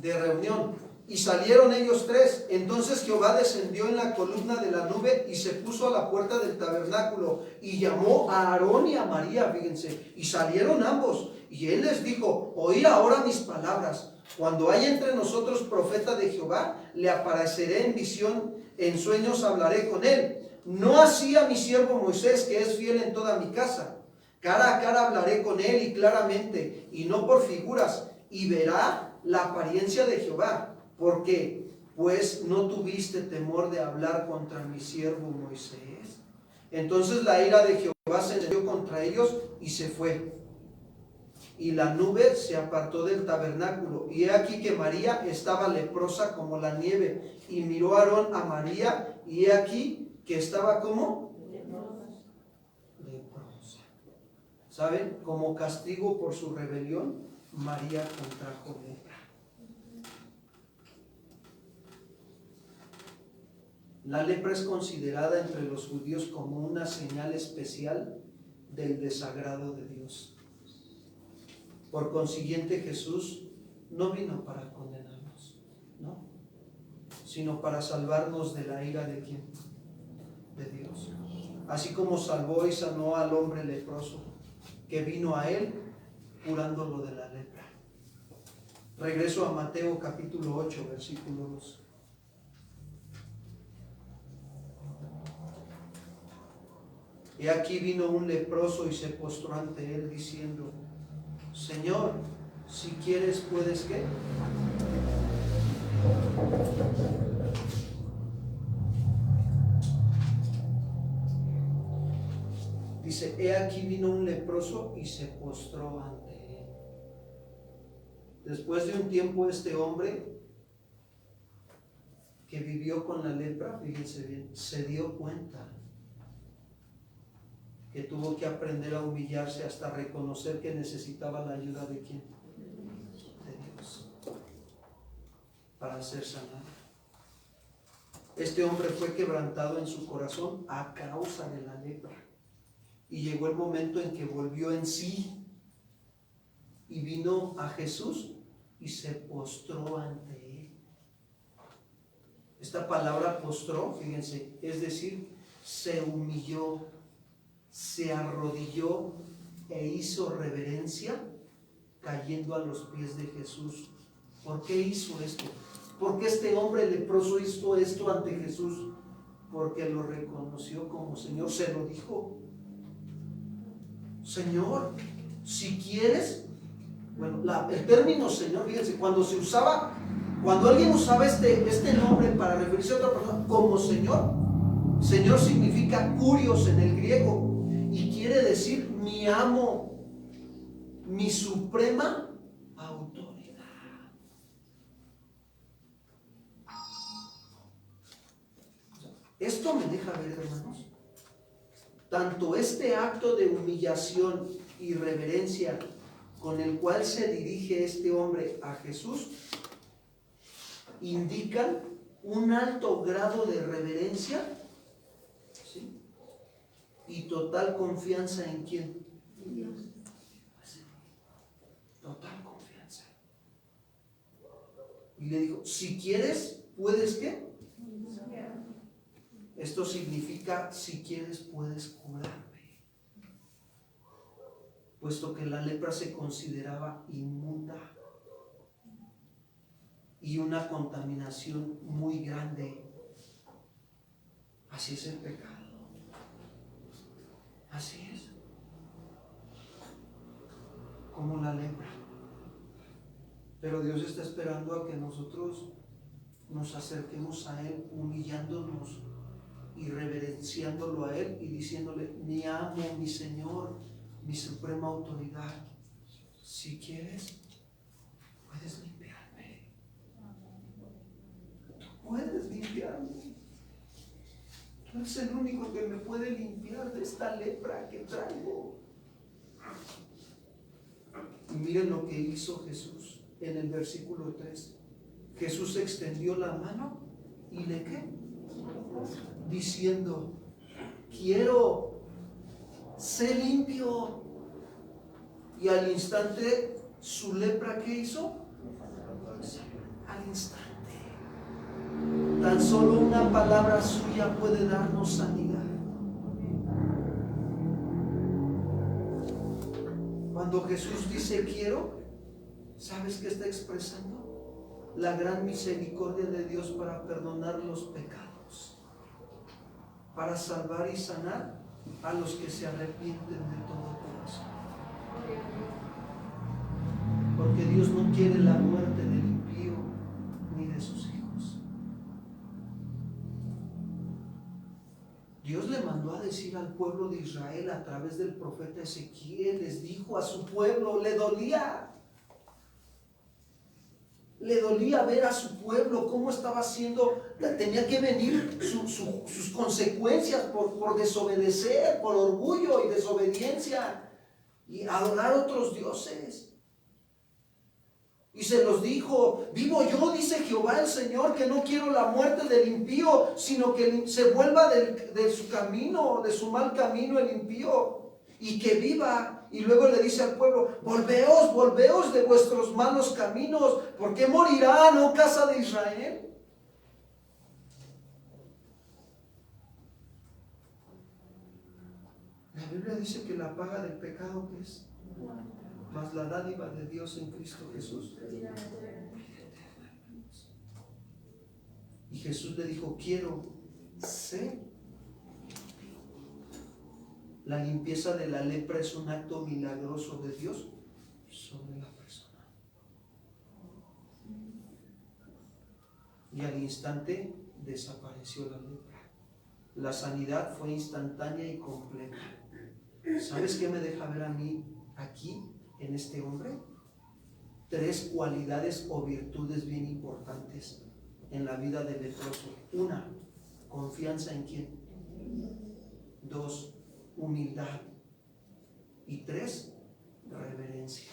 De reunión. Y salieron ellos tres. Entonces Jehová descendió en la columna de la nube y se puso a la puerta del tabernáculo y llamó a Aarón y a María, fíjense, y salieron ambos. Y él les dijo, oíd ahora mis palabras. Cuando haya entre nosotros profeta de Jehová, le apareceré en visión, en sueños hablaré con él. No así a mi siervo Moisés, que es fiel en toda mi casa. Cara a cara hablaré con él y claramente, y no por figuras, y verá la apariencia de Jehová. ¿Por qué? Pues no tuviste temor de hablar contra mi siervo Moisés. Entonces la ira de Jehová se encendió contra ellos y se fue. Y la nube se apartó del tabernáculo. Y he aquí que María estaba leprosa como la nieve. Y miró Aarón a María, y he aquí que estaba como leprosa. ¿Saben? Como castigo por su rebelión, María contrajo lepra. La lepra es considerada entre los judíos como una señal especial del desagrado de Dios. Por consiguiente, Jesús no vino para condenarnos, ¿no? Sino para salvarnos de la ira de ¿quién? De Dios. Así como salvó y sanó al hombre leproso, que vino a él curándolo de la lepra. Regreso a Mateo capítulo 8, versículo 2. Y aquí vino un leproso y se postró ante él diciendo, Señor, si quieres puedes ¿qué? Dice, he aquí vino un leproso y se postró ante él. Después de un tiempo este hombre que vivió con la lepra, fíjense bien, se dio cuenta que tuvo que aprender a humillarse hasta reconocer que necesitaba la ayuda de ¿quién? De Dios, para ser sanado. Este hombre fue quebrantado en su corazón a causa de la lepra. Y llegó el momento en que volvió en sí y vino a Jesús y se postró ante él. Esta palabra postró, fíjense, es decir, se humilló, se arrodilló e hizo reverencia cayendo a los pies de Jesús. ¿Por qué hizo esto? ¿Por qué este hombre leproso hizo esto ante Jesús? Porque lo reconoció como Señor, se lo dijo. Señor, si quieres, bueno, el término Señor, fíjense, cuando alguien usaba este nombre para referirse a otra persona como Señor, Señor significa kurios en el griego y quiere decir mi amo, mi suprema autoridad. Esto me deja ver, hermanos, tanto este acto de humillación y reverencia con el cual se dirige este hombre a Jesús indican un alto grado de reverencia, ¿sí?, y total confianza en quién. Dios. Total confianza. Y le dijo, si quieres, ¿puedes qué? Esto significa, si quieres, puedes curarme. Puesto que la lepra se consideraba inmunda y una contaminación muy grande. Así es el pecado. Así es. Como la lepra. Pero Dios está esperando a que nosotros nos acerquemos a Él, humillándonos y reverenciándolo a Él y diciéndole, mi amo, mi Señor, mi suprema autoridad, si quieres, puedes limpiarme. Tú puedes limpiarme. Tú eres el único que me puede limpiar de esta lepra que traigo. Y miren lo que hizo Jesús en el versículo 3. Jesús extendió la mano y le ¿qué? Diciendo, quiero ser limpio. Y al instante su lepra, ¿qué hizo? Al instante. Tan solo una palabra suya puede darnos sanidad. Cuando Jesús dice quiero, ¿sabes qué está expresando? La gran misericordia de Dios para perdonar los pecados, para salvar y sanar a los que se arrepienten de todo corazón. Porque Dios no quiere la muerte del impío ni de sus hijos. Dios le mandó a decir al pueblo de Israel a través del profeta Ezequiel, les dijo a su pueblo, le dolía ver a su pueblo cómo estaba haciendo, tenía que venir sus consecuencias por desobedecer, por orgullo y desobediencia y adorar a otros dioses. Y se los dijo, vivo yo, dice Jehová el Señor, que no quiero la muerte del impío, sino que se vuelva de su camino, de su mal camino el impío, y que viva. Y luego le dice al pueblo, volveos de vuestros malos caminos, porque morirán, oh casa de Israel. La Biblia dice que la paga del pecado, ¿qué es? Mas la dádiva de Dios en Cristo Jesús. Y Jesús le dijo, quiero ser. La limpieza de la lepra es un acto milagroso de Dios sobre la persona. Y al instante desapareció la lepra. La sanidad fue instantánea y completa. ¿Sabes qué me deja ver a mí aquí, en este hombre? 3 cualidades o virtudes bien importantes en la vida del leproso. 1, confianza en quién. 2, humildad. Y 3, reverencia.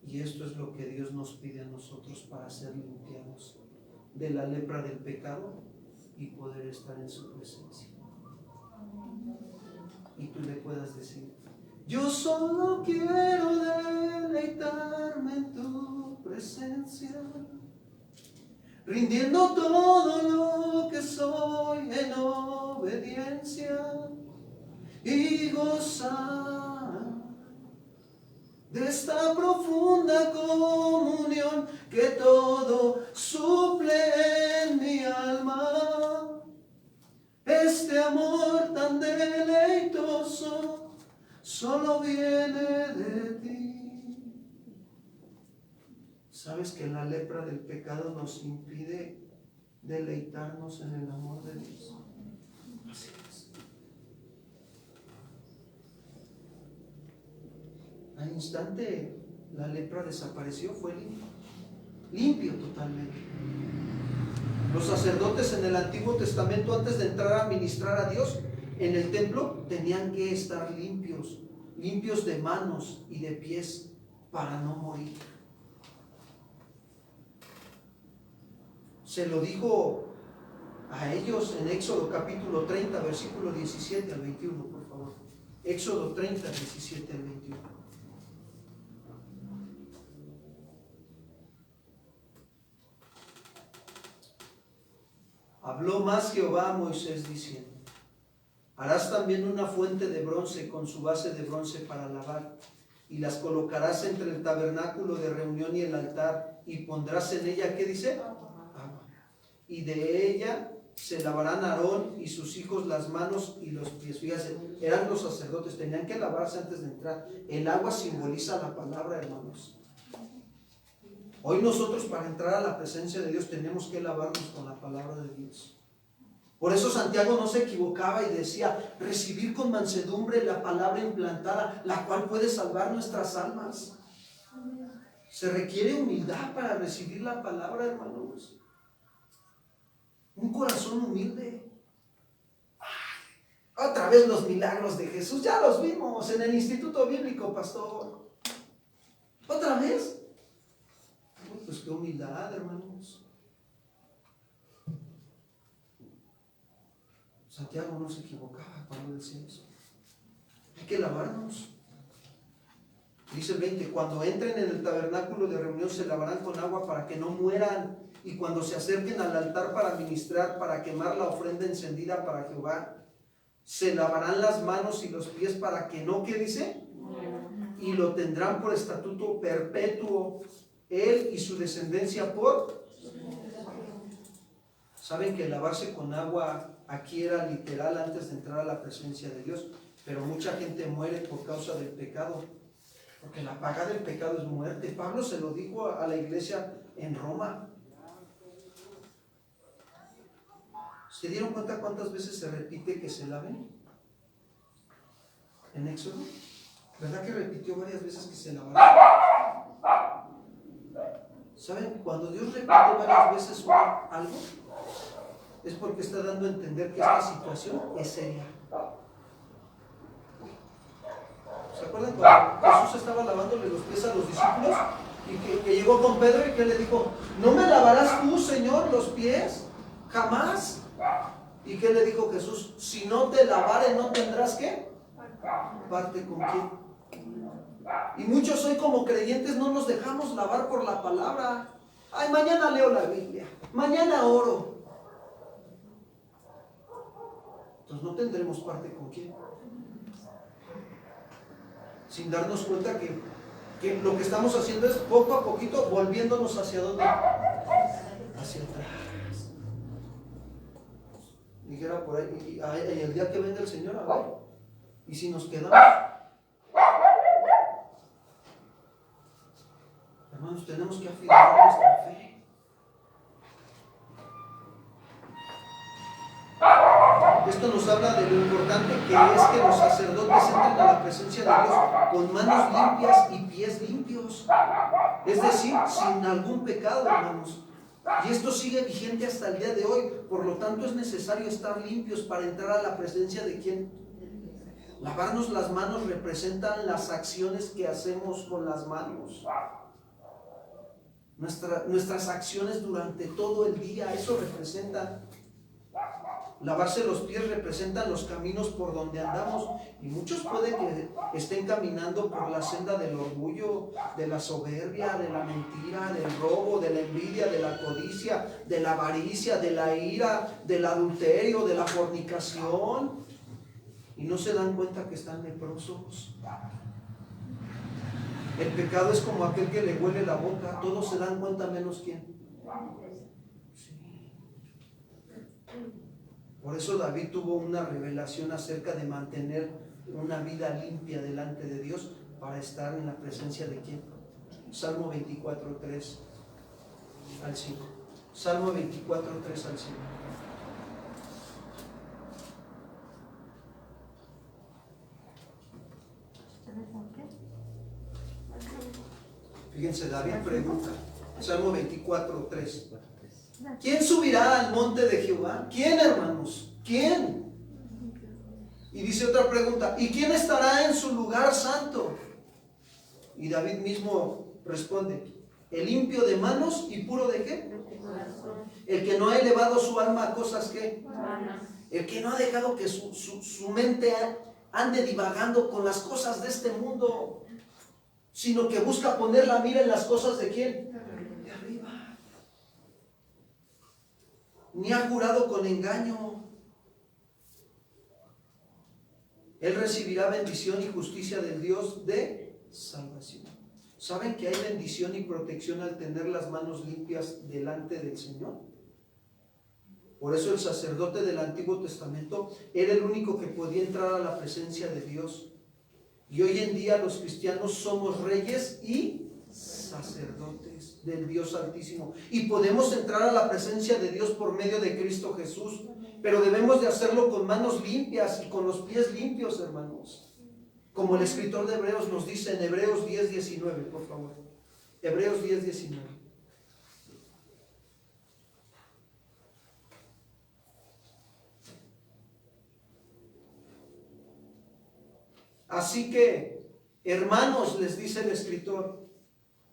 Y esto es lo que Dios nos pide a nosotros para ser limpiados de la lepra del pecado y poder estar en su presencia. Y tú le puedas decir, yo solo quiero deleitarme en tu presencia, rindiendo todo lo que soy en obediencia y gozar de esta profunda comunión que todo suple en mi alma. Este amor tan deleitoso solo viene de ti. ¿Sabes que la lepra del pecado nos impide deleitarnos en el amor de Dios? Así es. Al instante la lepra desapareció, fue limpio totalmente. Los sacerdotes en el Antiguo Testamento, antes de entrar a ministrar a Dios en el templo, tenían que estar limpios de manos y de pies para no morir. Se lo dijo a ellos en Éxodo capítulo 30, versículo 17 al 21, por favor. Éxodo 30, 17 al 21. Habló más Jehová a Moisés diciendo: harás también una fuente de bronce con su base de bronce para lavar, y las colocarás entre el tabernáculo de reunión y el altar, y pondrás en ella, ¿qué dice? Agua. Y de ella se lavarán Aarón y sus hijos las manos y los pies. Fíjense, eran los sacerdotes, tenían que lavarse antes de entrar. El agua simboliza la palabra, hermanos. Hoy nosotros, para entrar a la presencia de Dios, tenemos que lavarnos con la palabra de Dios. Por eso Santiago no se equivocaba y decía: recibir con mansedumbre la palabra implantada, la cual puede salvar nuestras almas. Se requiere humildad para recibir la palabra, hermanos. Un corazón humilde. Otra vez los milagros de Jesús, ya los vimos en el Instituto Bíblico, pastor. ¿Otra vez? Pues qué humildad, hermanos. Santiago no se equivocaba cuando decía eso. Hay que lavarnos. Dice el 20: cuando entren en el tabernáculo de reunión se lavarán con agua para que no mueran, y cuando se acerquen al altar para ministrar, para quemar la ofrenda encendida para Jehová, se lavarán las manos y los pies para que no, ¿qué dice? Y lo tendrán por estatuto perpetuo, él y su descendencia por... Saben que lavarse con agua aquí era literal antes de entrar a la presencia de Dios, pero mucha gente muere por causa del pecado, porque la paga del pecado es muerte. Pablo se lo dijo a la iglesia en Roma. ¿Se dieron cuenta cuántas veces se repite que se laven? En Éxodo, ¿verdad que repitió varias veces que se lavaran? ¿Saben? Cuando Dios repite varias veces algo, es porque está dando a entender que esta situación es seria. ¿Se acuerdan cuando Jesús estaba lavándole los pies a los discípulos? Y que llegó con Pedro y que le dijo: ¿no me lavarás tú, Señor, los pies? ¿Jamás? ¿Y qué le dijo Jesús? Si no te lavare, ¿no tendrás qué? ¿Parte con quién? Y muchos hoy como creyentes no nos dejamos lavar por la palabra. Ay, mañana leo la Biblia, mañana oro. Entonces no tendremos parte con quién. Sin darnos cuenta que lo que estamos haciendo es poco a poquito volviéndonos hacia dónde? Hacia atrás. Dijera por ahí, y el día que venga el Señor, a ver, y si nos quedamos, hermanos, tenemos que afirmar nuestra fe. Esto nos habla de lo importante que es que los sacerdotes entren a la presencia de Dios con manos limpias y pies limpios, es decir, sin algún pecado, hermanos. Y esto sigue vigente hasta el día de hoy. Por lo tanto, es necesario estar limpios para entrar a la presencia de ¿quién? Lavarnos las manos representan las acciones que hacemos con las manos. Nuestras acciones durante todo el día, eso representa. Lavarse los pies representan los caminos por donde andamos. Y muchos pueden que estén caminando por la senda del orgullo, de la soberbia, de la mentira, del robo, de la envidia, de la codicia, de la avaricia, de la ira, del adulterio, de la fornicación, y no se dan cuenta que están leprosos. El pecado es como aquel que le huele la boca. Todos se dan cuenta menos quién. Por eso David tuvo una revelación acerca de mantener una vida limpia delante de Dios para estar en la presencia de ¿quién? Salmo 24, 3 al 5. Salmo 24, 3 al 5. Fíjense, David pregunta, Salmo 24, 3. ¿Quién subirá al monte de Jehová? ¿Quién, hermanos? ¿Quién? Y dice otra pregunta, ¿y quién estará en su lugar santo? Y David mismo responde, el limpio de manos y puro de ¿qué? El que no ha elevado su alma a cosas ¿qué? El que no ha dejado que su mente ande divagando con las cosas de este mundo, sino que busca poner la mira en las cosas de ¿quién? De arriba. Ni ha jurado con engaño. Él recibirá bendición y justicia del Dios de salvación. ¿Saben que hay bendición y protección al tener las manos limpias delante del Señor? Por eso el sacerdote del Antiguo Testamento era el único que podía entrar a la presencia de Dios. Y hoy en día los cristianos somos reyes y sacerdotes del Dios Altísimo. Y podemos entrar a la presencia de Dios por medio de Cristo Jesús. Pero debemos de hacerlo con manos limpias y con los pies limpios, hermanos. Como el escritor de Hebreos nos dice en Hebreos 10, 19, por favor. Hebreos 10, 19. Así que, hermanos, les dice el escritor,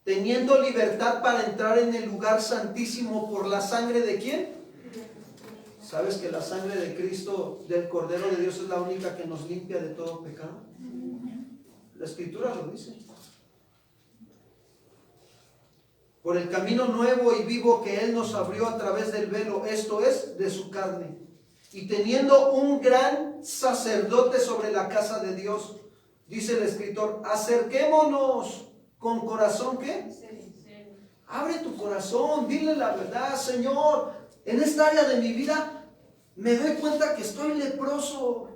teniendo libertad para entrar en el lugar santísimo por la sangre de ¿quién? ¿Sabes que la sangre de Cristo, del Cordero de Dios, es la única que nos limpia de todo pecado? La Escritura lo dice. Por el camino nuevo y vivo que Él nos abrió a través del velo, esto es, de su carne. Y teniendo un gran sacerdote sobre la casa de Dios, dice el escritor, acerquémonos con corazón, ¿qué? Abre tu corazón, dile la verdad, Señor, en esta área de mi vida me doy cuenta que estoy leproso.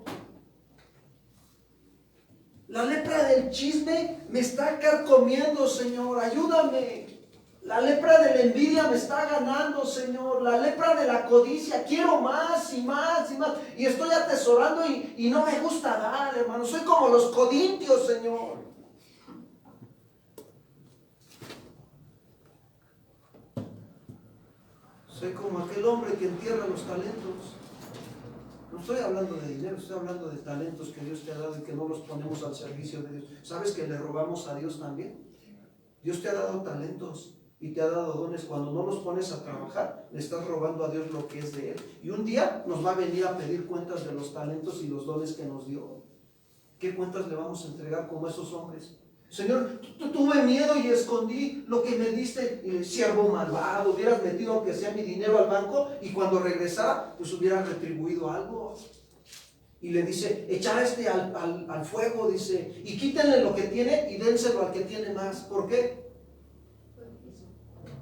La lepra del chisme me está carcomiendo, Señor, ayúdame. La lepra de la envidia me está ganando, Señor. La lepra de la codicia, quiero más y más y más. Y estoy atesorando y no me gusta dar, hermano. Soy como los corintios, Señor. Soy como aquel hombre que entierra los talentos. No estoy hablando de dinero, estoy hablando de talentos que Dios te ha dado y que no los ponemos al servicio de Dios. ¿Sabes que le robamos a Dios también? Dios te ha dado talentos y te ha dado dones. Cuando no los pones a trabajar, le estás robando a Dios lo que es de Él. Y un día nos va a venir a pedir cuentas de los talentos y los dones que nos dio. ¿Qué cuentas le vamos a entregar como esos hombres? Señor, tuve miedo y escondí lo que me diste, siervo malvado. Hubieras metido aunque sea mi dinero al banco y cuando regresara, pues hubieras retribuido algo. Y le dice, echar al fuego, dice, y quítenle lo que tiene y dénselo al que tiene más. ¿Por qué?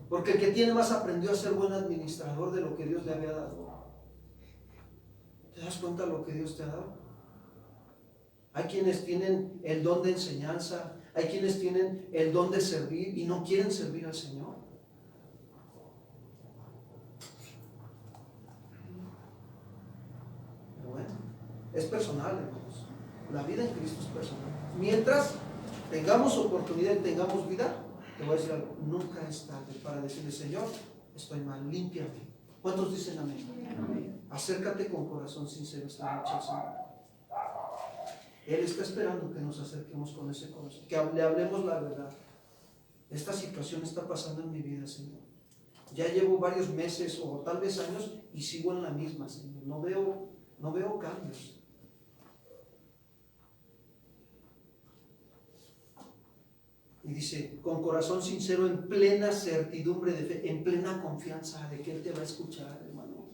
Porque el que tiene más aprendió a ser buen administrador de lo que Dios le había dado. ¿Te das cuenta de lo que Dios te ha dado? Hay quienes tienen el don de enseñanza, hay quienes tienen el don de servir y no quieren servir al Señor. Pero bueno, es personal, hermanos. La vida en Cristo es personal. Mientras tengamos oportunidad y tengamos vida, te voy a decir algo, nunca es tarde para decirle, Señor, estoy mal, límpiame. ¿Cuántos dicen amén? Amén. Acércate con corazón sincero esta noche, Señor. Él está esperando que nos acerquemos con ese corazón, que le hablemos la verdad. Esta situación está pasando en mi vida, Señor. Ya llevo varios meses o tal vez años y sigo en la misma, Señor. No veo cambios. Y dice, con corazón sincero, en plena certidumbre de fe, en plena confianza de que Él te va a escuchar, hermano.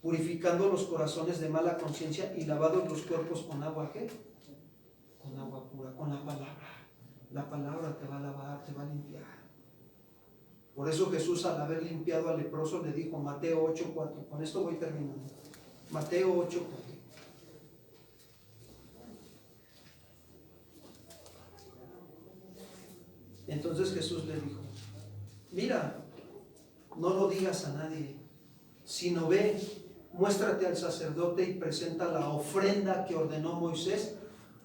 Purificando los corazones de mala conciencia y lavados los cuerpos con agua, ¿qué? Con agua pura, con la palabra. La palabra te va a lavar, te va a limpiar. Por eso Jesús, al haber limpiado al leproso, le dijo, Mateo 8:4. Con esto voy terminando. Mateo 8:4. Entonces Jesús le dijo, mira, no lo digas a nadie, sino ve, muéstrate al sacerdote y presenta la ofrenda que ordenó Moisés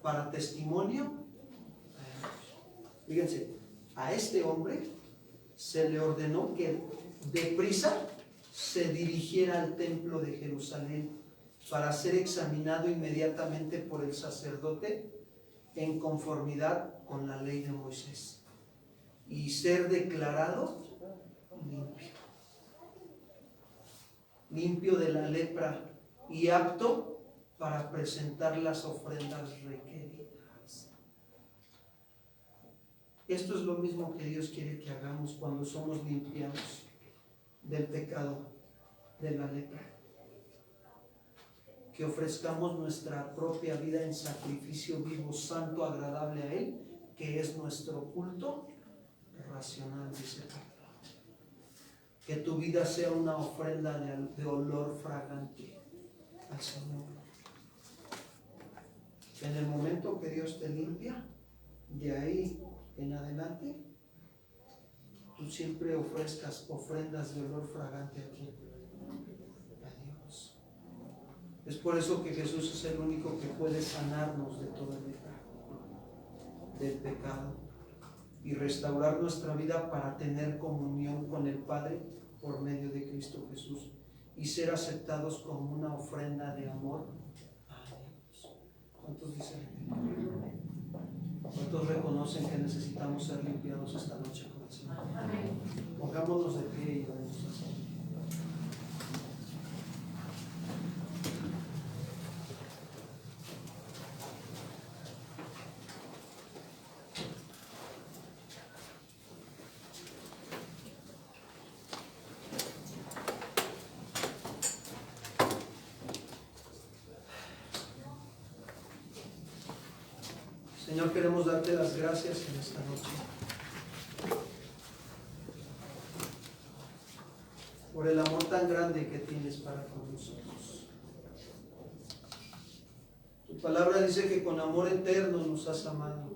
para testimonio. Fíjense, a este hombre se le ordenó que deprisa se dirigiera al templo de Jerusalén para ser examinado inmediatamente por el sacerdote en conformidad con la ley de Moisés y ser declarado limpio de la lepra y apto para presentar las ofrendas requeridas. Esto es lo mismo que Dios quiere que hagamos cuando somos limpiados del pecado de la lepra. Que ofrezcamos nuestra propia vida en sacrificio vivo, santo, agradable a Él, que es nuestro culto racional, dice Pablo. Que tu vida sea una ofrenda de olor fragante al Señor. En el momento que Dios te limpia, de ahí en adelante, tú siempre ofrezcas ofrendas de olor fragante a Dios. Es por eso que Jesús es el único que puede sanarnos de todo el pecado y restaurar nuestra vida para tener comunión con el Padre por medio de Cristo Jesús y ser aceptados como una ofrenda de amor a Dios. ¿Cuántos dicen? ¿Cuántos reconocen que necesitamos ser limpiados esta noche con el Señor? Pongámonos de pie y oremos así. Señor, queremos darte las gracias en esta noche por el amor tan grande que tienes para con nosotros. Tu palabra dice que con amor eterno nos has amado.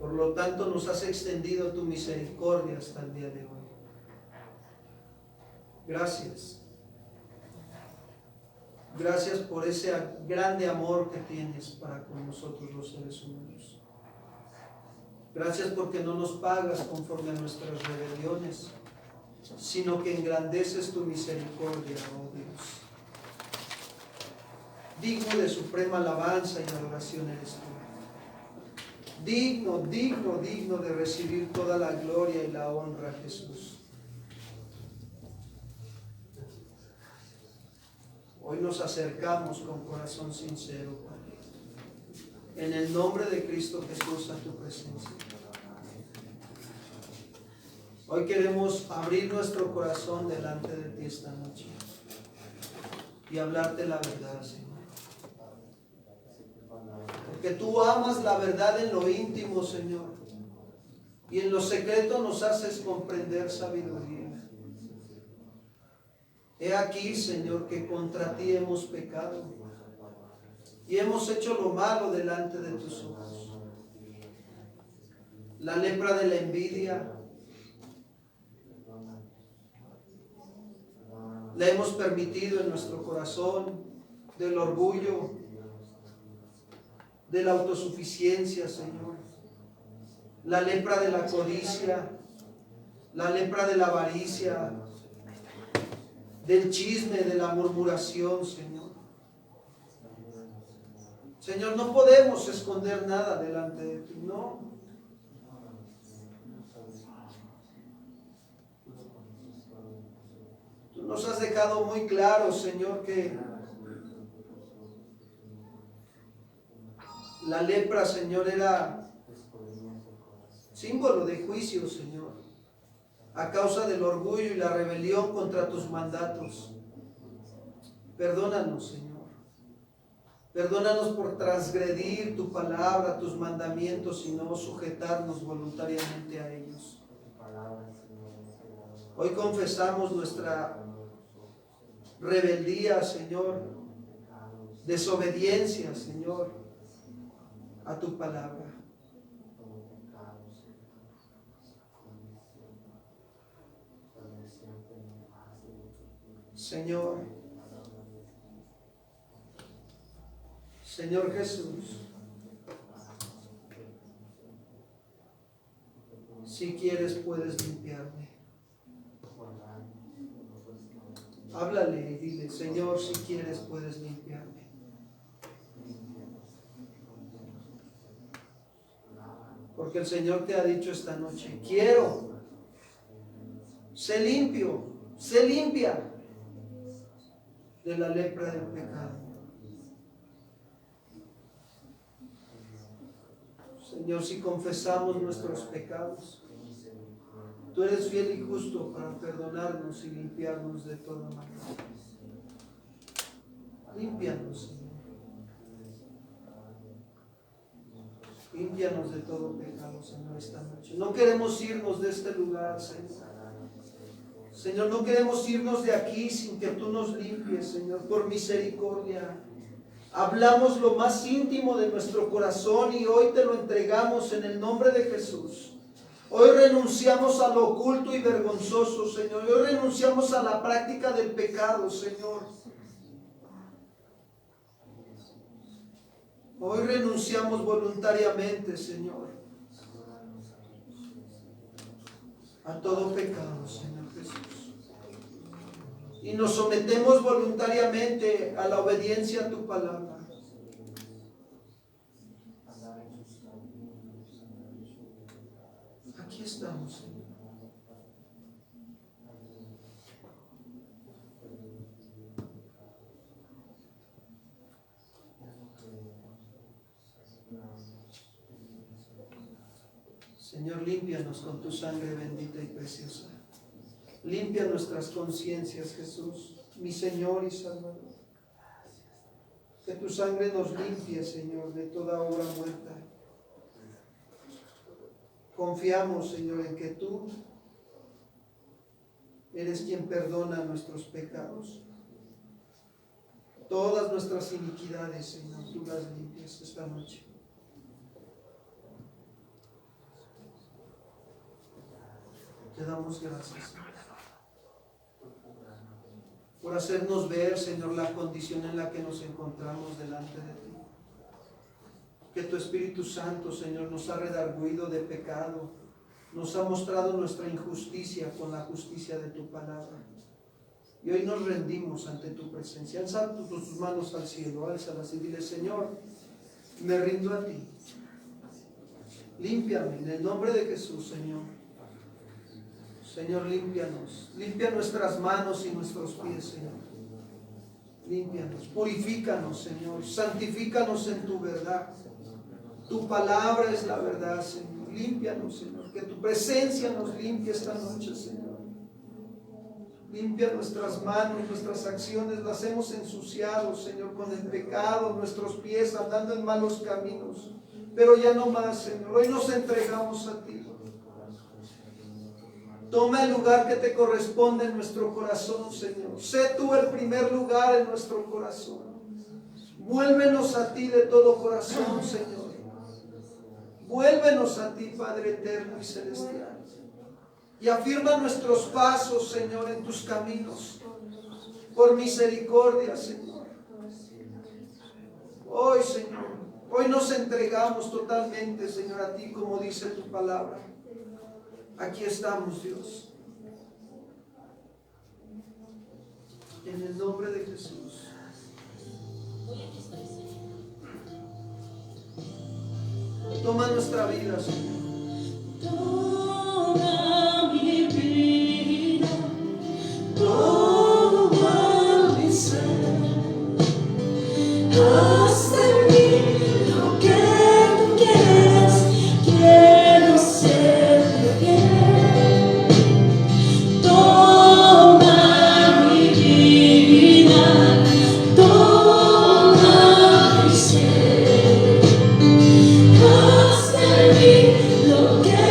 Por lo tanto, nos has extendido tu misericordia hasta el día de hoy. Gracias. Gracias por ese grande amor que tienes para con nosotros los seres humanos. Gracias porque no nos pagas conforme a nuestras rebeliones, sino que engrandeces tu misericordia, oh Dios. Digno de suprema alabanza y adoración eres tú. Digno, digno, digno de recibir toda la gloria y la honra, Jesús. Hoy nos acercamos con corazón sincero, Padre, en el nombre de Cristo Jesús a tu presencia. Hoy queremos abrir nuestro corazón delante de ti esta noche y hablarte la verdad, Señor. Porque tú amas la verdad en lo íntimo, Señor, y en lo secreto nos haces comprender sabiduría. He aquí, Señor, que contra ti hemos pecado y hemos hecho lo malo delante de tus ojos. La lepra de la envidia la hemos permitido en nuestro corazón, del orgullo, de la autosuficiencia, Señor. La lepra de la codicia, la lepra de la avaricia, del chisme, de la murmuración, Señor. Señor, no podemos esconder nada delante de ti, no. Tú nos has dejado muy claro, Señor, que la lepra, Señor, era símbolo de juicio, Señor, a causa del orgullo y la rebelión contra tus mandatos. Perdónanos, Señor. Perdónanos por transgredir tu palabra, tus mandamientos y no sujetarnos voluntariamente a ellos. Hoy confesamos nuestra rebeldía, Señor, desobediencia, Señor, a tu palabra. Señor Jesús, si quieres puedes limpiarme. Háblale y dile, Señor, si quieres puedes limpiarme. Porque el Señor te ha dicho esta noche, quiero, sé limpio, sé limpia de la lepra del pecado. Señor, si confesamos nuestros pecados, tú eres fiel y justo para perdonarnos y limpiarnos de toda maldad. Límpianos, Señor. Límpianos de todo pecado, Señor, esta noche. No queremos irnos de este lugar, Señor. Señor, no queremos irnos de aquí sin que tú nos limpies, Señor, por misericordia. Hablamos lo más íntimo de nuestro corazón y hoy te lo entregamos en el nombre de Jesús. Hoy renunciamos a lo oculto y vergonzoso, Señor. Hoy renunciamos a la práctica del pecado, Señor. Hoy renunciamos voluntariamente, Señor, a todo pecado, Señor Jesús. Y nos sometemos voluntariamente a la obediencia a tu palabra. Aquí estamos, Señor. Señor, límpianos con tu sangre bendita y preciosa. Limpia nuestras conciencias, Jesús, mi Señor y Salvador. Que tu sangre nos limpie, Señor, de toda obra muerta. Confiamos, Señor, en que tú eres quien perdona nuestros pecados. Todas nuestras iniquidades, Señor, tú las limpias esta noche. Te damos gracias, Señor, por hacernos ver, Señor, la condición en la que nos encontramos delante de ti. Que tu Espíritu Santo, Señor, nos ha redarguido de pecado, nos ha mostrado nuestra injusticia con la justicia de tu palabra. Y hoy nos rendimos ante tu presencia. Alza tus manos al cielo, álzalas y dile, Señor, me rindo a ti. Límpiame en el nombre de Jesús, Señor. Señor, límpianos, limpia nuestras manos y nuestros pies, Señor. Límpianos, purifícanos, Señor, santifícanos en tu verdad. Tu palabra es la verdad, Señor. Límpianos, Señor, que tu presencia nos limpie esta noche, Señor. Limpia nuestras manos, nuestras acciones, las hemos ensuciado, Señor, con el pecado, nuestros pies andando en malos caminos. Pero ya no más, Señor, hoy nos entregamos a ti. Toma el lugar que te corresponde en nuestro corazón, Señor. Sé tú el primer lugar en nuestro corazón. Vuélvenos a ti de todo corazón, Señor. Vuélvenos a ti, Padre eterno y celestial. Y afirma nuestros pasos, Señor, en tus caminos. Por misericordia, Señor. Hoy, Señor, hoy nos entregamos totalmente, Señor, a ti, como dice tu palabra. Aquí estamos, Dios. En el nombre de Jesús. Toma nuestra vida, Señor. Toma mi vida, toma mi ser. Haz de mí lo que tú quieres, quiero ser fiel. Toma mi vida, toma mi ser. Haz de mí lo que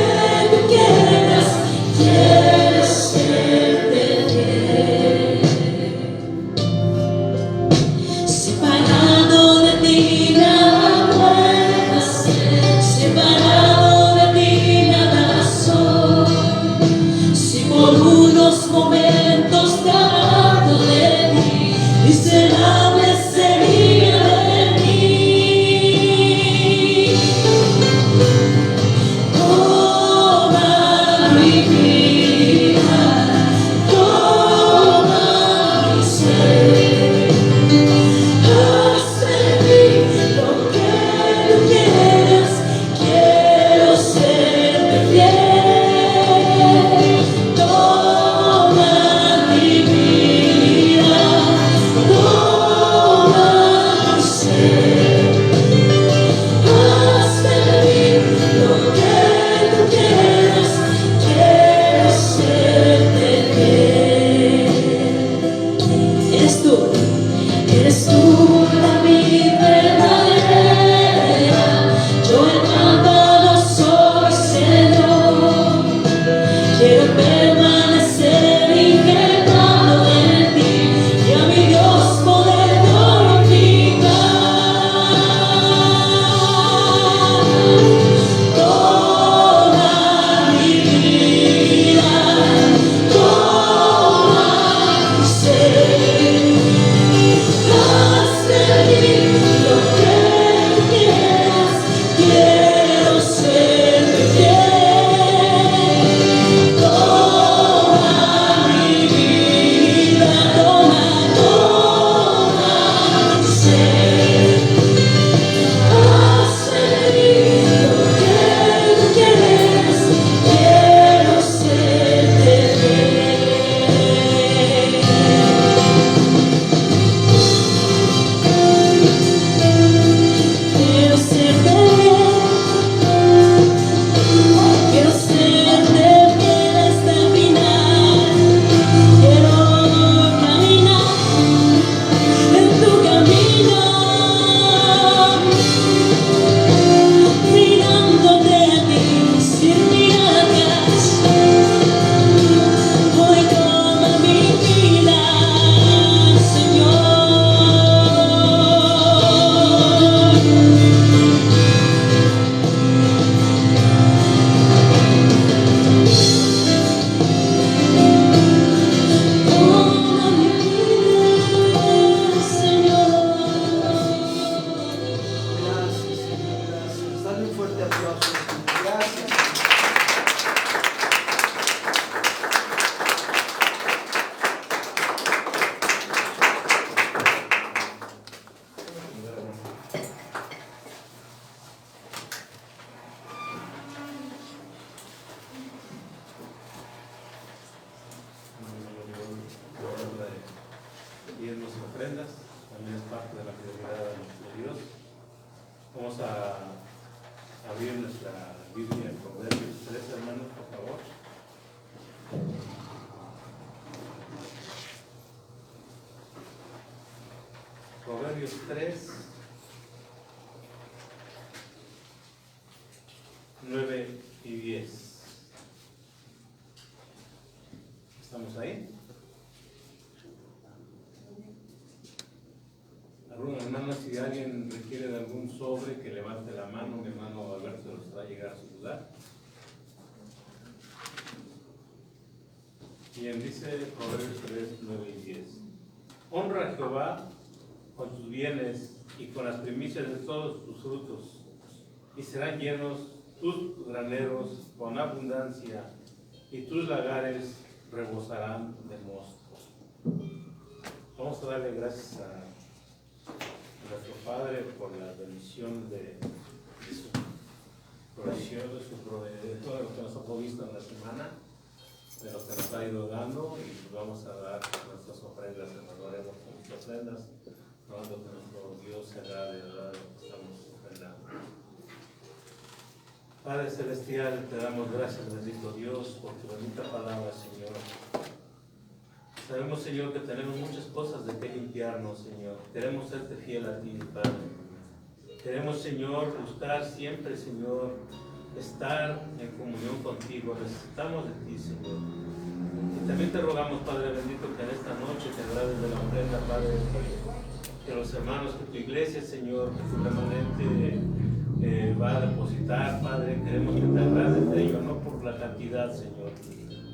diezmos y ofrendas, también es parte de la fidelidad de nuestro Dios. Vamos a abrir nuestra Biblia en Proverbios 3, hermanos, por favor. Proverbios 3, 9 y 10. ¿Estamos ahí? Hermano, si alguien requiere de algún sobre, que levante la mano. Mi hermano Alberto los va a llegar a su lugar. Bien, dice Proverbios 3, 9 y 10. Honra a Jehová con tus bienes y con las primicias de todos tus frutos, y serán llenos tus graneros con abundancia, y tus lagares rebosarán de mosto. Vamos a darle gracias a nuestro Padre por la bendición de su provisión, de su todo lo que nos ha provisto en la semana, de lo que nos ha ido dando, y vamos a dar nuestras ofrendas, hermano. Haremos nuestras ofrendas, rogando que nuestro Dios se agrade de lo que estamos ofrendando. Padre Celestial, te damos gracias, bendito Dios, por tu bendita palabra, Señor. Sabemos, Señor, que tenemos muchas cosas de que limpiarnos, Señor. Queremos serte fiel a ti, Padre. Queremos, Señor, buscar siempre, Señor, estar en comunión contigo. Necesitamos de ti, Señor. Y también te rogamos, Padre bendito, que en esta noche te agrades de la ofrenda, Padre, que los hermanos, que tu iglesia, Señor, que tu remanente va a depositar, Padre. Queremos que te agrades de ello, no por la cantidad, Señor,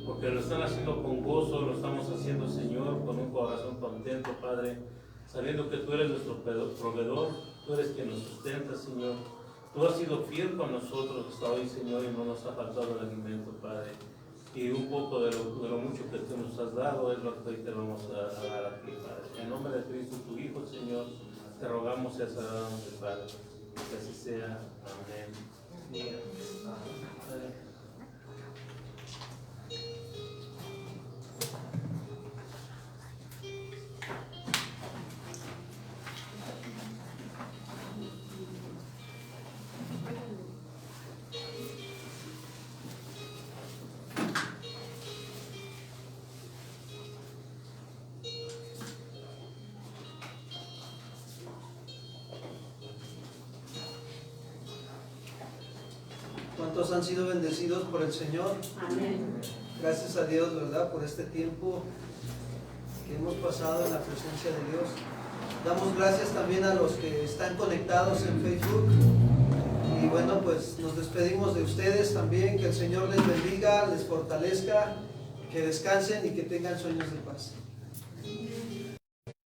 porque lo están haciendo con gozo, lo estamos haciendo, Señor, con un corazón contento, Padre, sabiendo que tú eres nuestro proveedor, tú eres quien nos sustenta, Señor. Tú has sido fiel con nosotros hasta hoy, Señor, y no nos ha faltado el alimento, Padre. Y un poco de lo mucho que tú nos has dado es lo que hoy te vamos a dar a ti, Padre. En nombre de Cristo, tu Hijo, Señor, te rogamos y aseguramos, Padre. Que así sea. Amén. Amén. ¿Cuántos han sido bendecidos por el Señor? Amén. Gracias a Dios, ¿verdad? Por este tiempo que hemos pasado en la presencia de Dios. Damos gracias también a los que están conectados en Facebook. Y bueno, pues nos despedimos de ustedes también. Que el Señor les bendiga, les fortalezca, que descansen y que tengan sueños de paz.